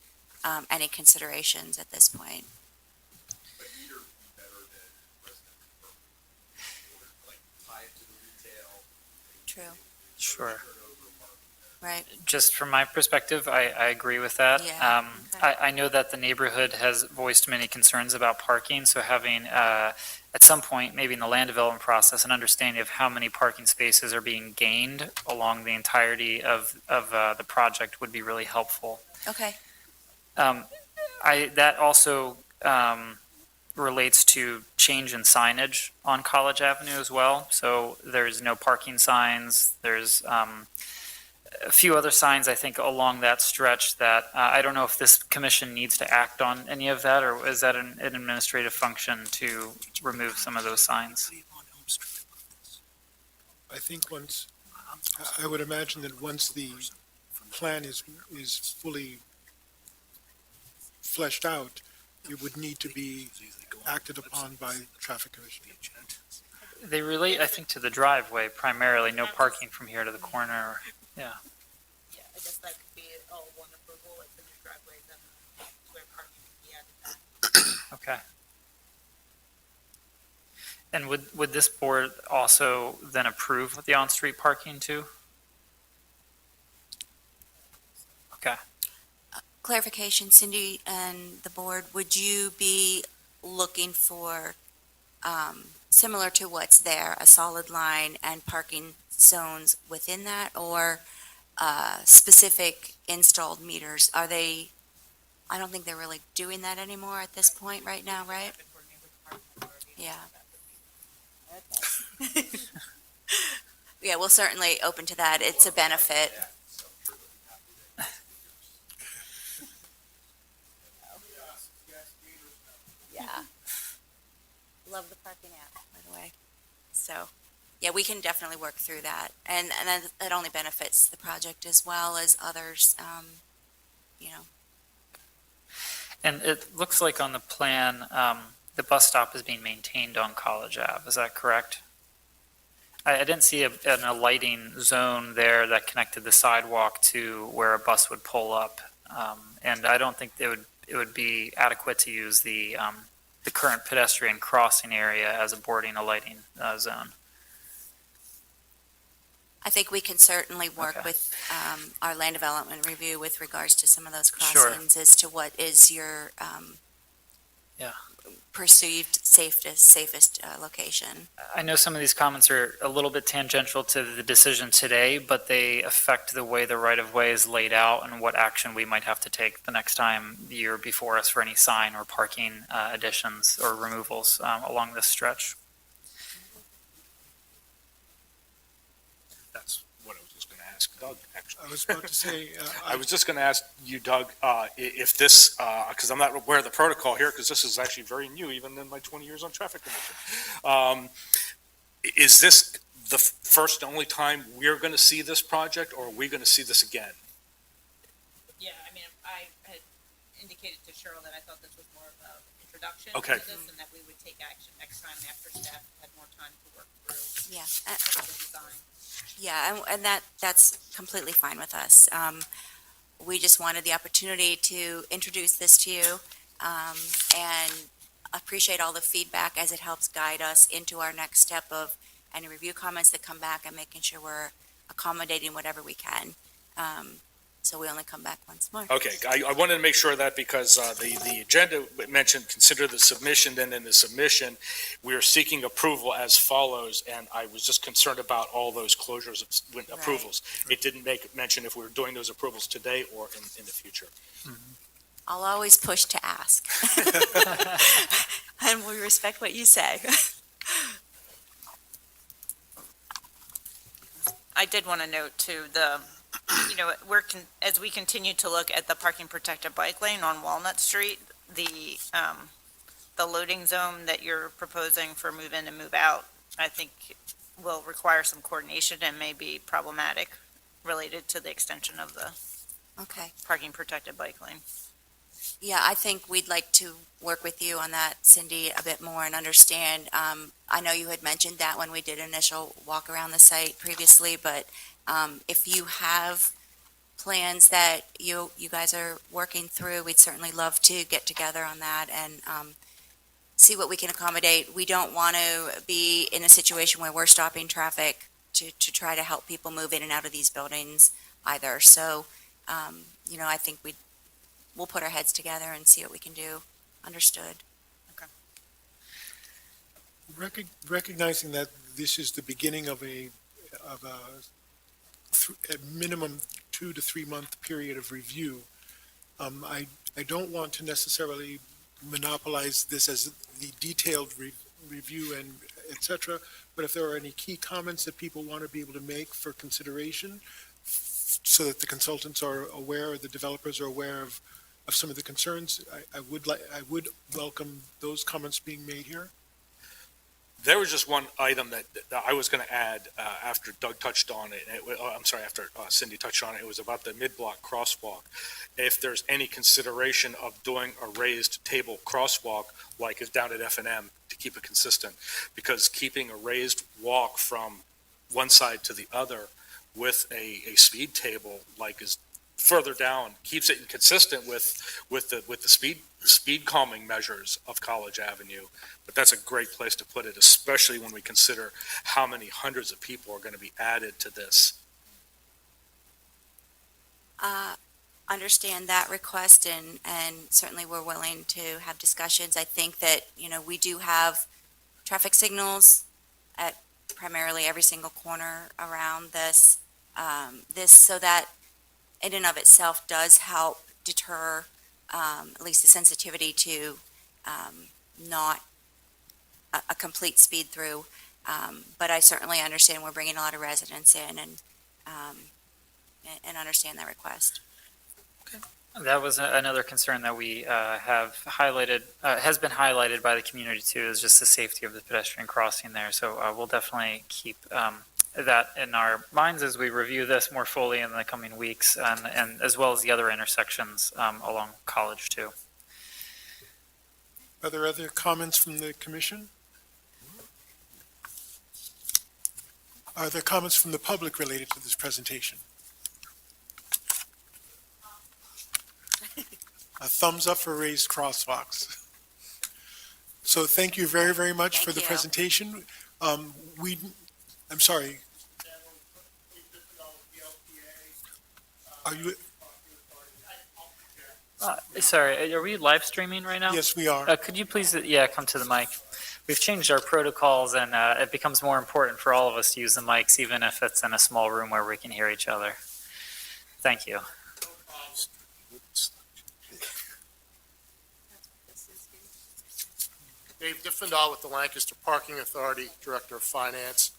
any considerations at this point. But meter would be better than residential parking. Or like tied to the retail. True. Sure. Right. Just from my perspective, I agree with that. Yeah, okay. I know that the neighborhood has voiced many concerns about parking, so having, at some point, maybe in the land development process, an understanding of how many parking spaces are being gained along the entirety of the project would be really helpful. Okay. That also relates to change in signage on College Avenue as well. So there's no parking signs. There's a few other signs, I think, along that stretch that I don't know if this commission needs to act on any of that, or is that an administrative function to remove some of those signs? I think I would imagine that once the plan is fully fleshed out, it would need to be acted upon by the traffic commission. They relate, I think, to the driveway primarily, no parking from here to the corner. Yeah. Yeah, I guess that could be all one approval, like the new driveway, then where parking can be added back. Okay. And would this board also then approve the on-street parking too? Okay. Clarification, Cindy and the board, would you be looking for, similar to what's there, a solid line and parking zones within that, or specific installed meters? Are they, I don't think they're really doing that anymore at this point right now, right? Yeah. Yeah, we'll certainly open to that. It's a benefit. Yeah. Love the parking app, by the way. So, yeah, we can definitely work through that. And then it only benefits the project as well as others, And it looks like on the plan, the bus stop is being maintained on College Ave. Is that correct? I didn't see a lighting zone there that connected the sidewalk to where a bus would pull up. And I don't think it would be adequate to use the current pedestrian crossing area as a boarding a lighting zone. I think we can certainly work Okay. with our land development review with regards to some of those Sure. crossings as to what is your Yeah. perceived safest location. I know some of these comments are a little bit tangential to the decision today, but they affect the way the right-of-way is laid out and what action we might have to take the next time you're before us for any sign or parking additions or removals along this stretch. That's what I was just going to ask Doug, actually. I was about to say, I was just going to ask you, Doug, if this, because I'm not aware of the protocol here, because this is actually very new, even in my 20 years on traffic commission. Is this the first and only time we're going to see this project, or are we going to see this again? Yeah, I mean, I had indicated to Cheryl that I thought this was more of an introduction Okay. to this, and that we would take action next time after staff had more time to work through Yeah. the design. Yeah, and that's completely fine with us. We just wanted the opportunity to introduce this to you and appreciate all the feedback as it helps guide us into our next step of any review comments that come back and making sure we're accommodating whatever we can. So we only come back once more. Okay, I wanted to make sure of that because the agenda mentioned consider the submission, then in the submission, we are seeking approval as follows, and I was just concerned about all those closures of approvals. It didn't make mention if we were doing those approvals today or in the future. I'll always push to ask. And we respect what you say. I did want to note too, as we continue to look at the parking protected bike lane on Walnut Street, the loading zone that you're proposing for move in and move out, I think will require some coordination and may be problematic related to the extension of the Okay. parking protected bike lane. Yeah, I think we'd like to work with you on that, Cindy, a bit more and understand. I know you had mentioned that when we did initial walk around the site previously, but if you have plans that you guys are working through, we'd certainly love to get together on that and see what we can accommodate. We don't want to be in a situation where we're stopping traffic to try to help people move in and out of these buildings either. So, I think we'll put our heads together and see what we can do. Understood. recognizing that this is the beginning of a minimum 2 to 3 month period of review, I don't want to necessarily monopolize this as the detailed review and et cetera, but if there are any key comments that people want to be able to make for consideration, so that the consultants are aware, the developers are aware of some of the concerns, I would welcome those comments being made here. There was just one item that I was going to add after Doug touched on it. After Cindy touched on it. It was about the mid-block crosswalk. If there's any consideration of doing a raised table crosswalk like is down at F&M to keep it consistent, because keeping a raised walk from one side to the other with a speed table like is further down keeps it consistent with the speed calming measures of College Avenue. But that's a great place to put it, especially when we consider how many hundreds of people are going to be added to this. Understand that request and certainly we're willing to have discussions. I think that, we do have traffic signals at primarily every single corner around this, so that in and of itself does help deter at least the sensitivity to not a complete speed through. But I certainly understand we're bringing a lot of residents in and understand that request. That was another concern that we have highlighted, has been highlighted by the community too, is just the safety of the pedestrian crossing there. So we'll definitely keep that in our minds as we review this more fully in the coming weeks, and as well as the other intersections along College too. Are there other comments from the commission? Are there comments from the public related to this presentation? A thumbs up for raised crosswalks. So thank you very, very much for Thank the you. presentation. I'm sorry. Are you, Sorry, are we live streaming right now? yes, we are. Could you please, come to the mic? We've changed our protocols and it becomes more important for all of us to use the mics, even if it's in a small room where we can hear each other. Thank you. Dave Diffendahl with the Lancaster Parking Authority, Director of Finance.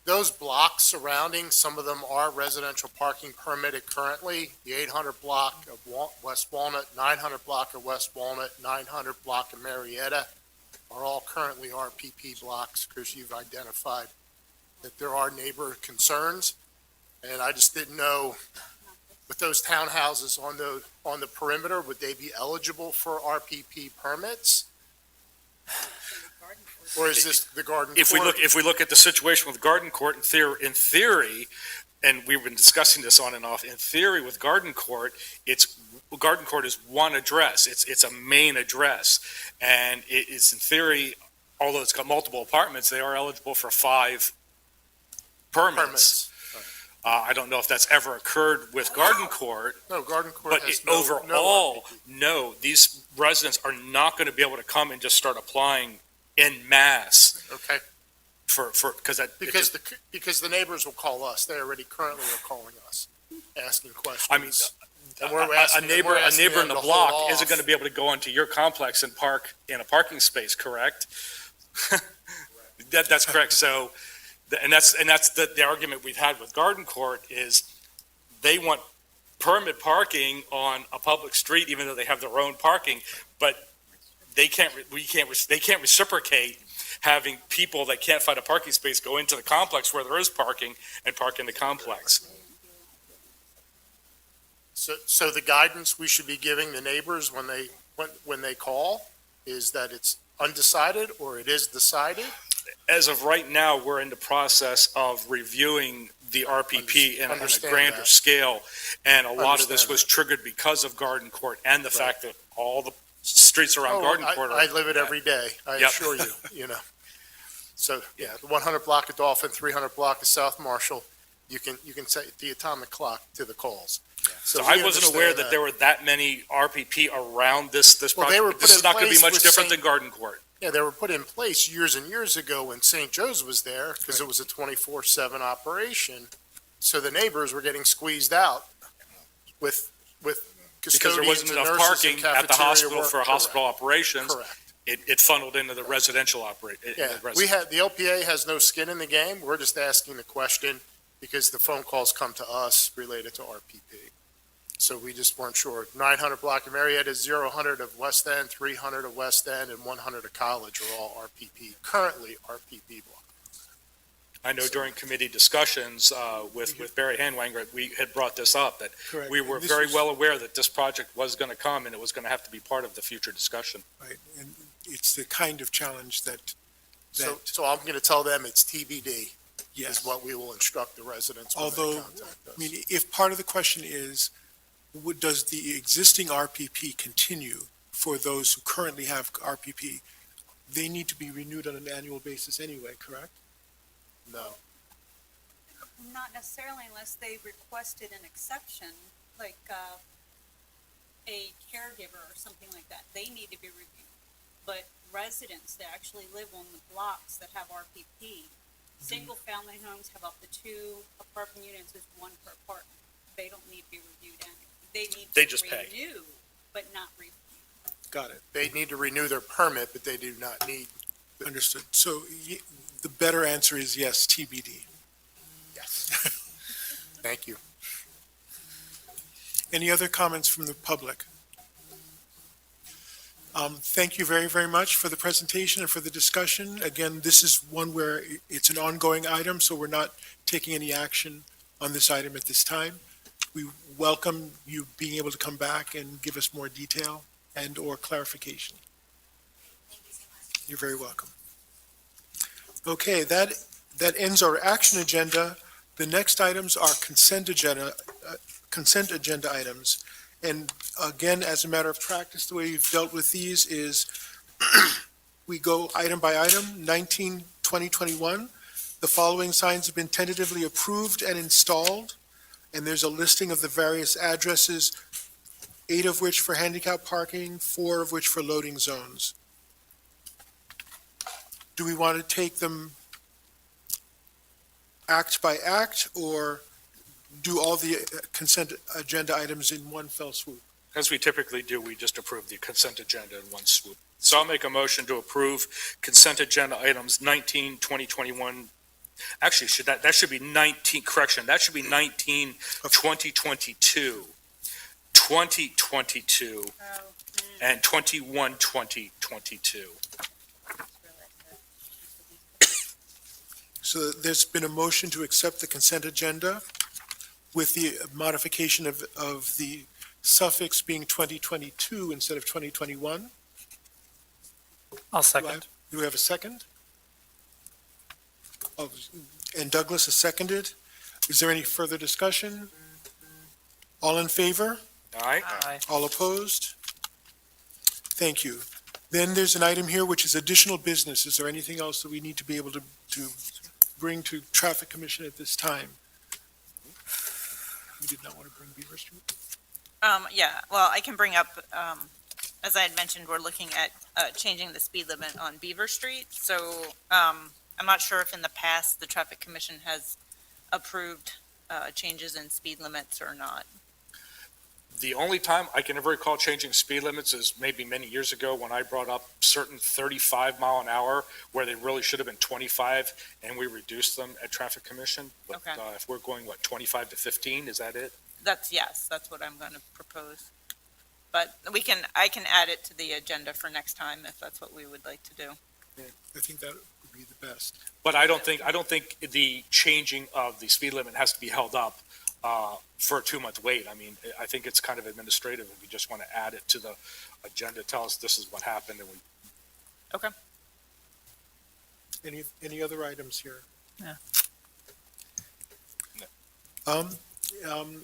Those blocks surrounding, some of them are residential parking permitted currently. The 800 block of West Walnut, 900 block of West Walnut, 900 block of Marietta are all currently RPP blocks, because you've identified that there are neighbor concerns. And I just didn't know, with those townhouses on the perimeter, would they be eligible for RPP permits? Or is this the garden court? If we look at the situation with Garden Court, in theory, and we've been discussing this on and off, in theory with Garden Court is one address. It's a main address. And it's in theory, although it's got multiple apartments, they are eligible for 5 permits. I don't know if that's ever occurred with Garden Court. No, Garden Court But has overall, RPP. no, these residents are not going to be able to come and just start applying en masse Okay, because the neighbors will call us. They already currently are calling us, asking questions. I mean, And we're a asking- neighbor we're asking in them the to hold block off. isn't going to be able to go onto your complex and park in a parking space, correct? That's correct. So, that's the argument we've had with Garden Court is they want permit parking on a public street, even though they have their own parking, but they can't reciprocate having people that can't find a parking space go into the complex where there is parking and park in the complex. So the guidance we should be giving the neighbors when they call is that it's undecided or it is decided? As of right now, we're in the process of reviewing the RPP in a Understand grander that. scale. And a lot of this Understand was triggered because of Garden Court and the fact that all the streets around Garden Court are. I live it every day, I Yep. assure you, So, yeah, the 100 block of Dolphin, 300 block of South Marshall, you can set the atomic clock to the calls. So we I wasn't aware understand that there were that many RPP around this Well, they were project. put This is in not going to be place much with different St. than Garden Court. Yeah, they were put in place years and years ago when St. Joe's was there, because it was a 24/7 operation. So the neighbors were getting squeezed out with Because custodians there wasn't and enough nurses and parking at the cafeteria hospital work. for hospital operations. Correct. It funneled into the residential Yeah, the LPA has no skin in the game. We're just asking the question because the phone calls come to us related to RPP. So we just weren't sure. 900 block of Marietta, 0, of West End, 300 of West End, and 100 of College are all RPP, currently RPP block. I know during committee discussions with Barry Hanwanger, we had brought this up, that Correct. we were And this very was- well aware that this project was going to come and it was going to have to be part of the future discussion. Right, and it's the kind of challenge that, So I'm going to tell them it's TBD yes. is what we will instruct the residents when they Although, contact us. I mean, if part of the question is, does the existing RPP continue for those who currently have RPP? They need to be renewed on an annual basis anyway, correct? No. Not necessarily unless they requested an exception, like a caregiver or something like that. They need to be reviewed. But residents that actually live on the blocks that have RPP, single-family homes have up to 2 apartment units with 1 per apartment. They don't need to be reviewed annually. They to just pay. renew, but not review. Got it, They need to renew their permit, but they do not need, understood. So the better answer is yes, TBD. yes. Thank you. Any other comments from the public? Thank you very, very much for the presentation and for the discussion. Again, this is one where it's an ongoing item, so we're not taking any action on this item at this time. We welcome you being able to come back and give us more detail and/or clarification. You're very welcome. Okay, that ends our action agenda. The next items are consent agenda items. And again, as a matter of practice, the way we've dealt with these is we go item by item. 19-2021, the following signs have been tentatively approved and installed, and there's a listing of the various addresses, 8 of which for handicap parking, 4 of which for loading zones. Do we want to take them act by act, or do all the consent agenda items in one fell swoop? As we typically do, we just approve the consent agenda in one swoop. So I'll make a motion to approve consent agenda items 19, 20, 21. Actually, that should be 19, correction, that should be 19, 2022, 2022, and 21, 2022. So there's been a motion to accept the consent agenda with the modification of the suffix being 2022 instead of 2021. I'll second. Do we have a second? Oh, and Douglas has seconded. Is there any further discussion? All in favor? All right? Aye. All opposed? Thank you. Then there's an item here which is additional business. Is there anything else that we need to be able to bring to Traffic Commission at this time? We did not want to bring Beaver Street? Yeah, well, I can bring up, as I had mentioned, we're looking at changing the speed limit on Beaver Street. So I'm not sure if in the past the Traffic Commission has approved changes in speed limits or not. The only time I can ever recall changing speed limits is maybe many years ago when I brought up certain 35 mile an hour where they really should have been 25, and we reduced them at Traffic Commission. But Okay. if we're going, 25 to 15, is that it? Yes, that's what I'm going to propose. But I can add it to the agenda for next time if that's what we would like to do. I think that would be the best. But I don't think the changing of the speed limit has to be held up for a 2-month wait. I mean, I think it's kind of administrative. If we just want to add it to the agenda, tell us this is what happened, and we. Okay. Any other items here? Yeah.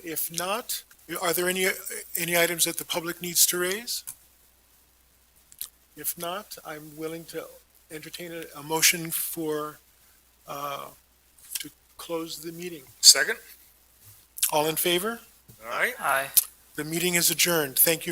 If not, are there any items that the public needs to raise? If not, I'm willing to entertain a motion to close the meeting. Second? All in favor? All right. Aye. The meeting is adjourned. Thank you.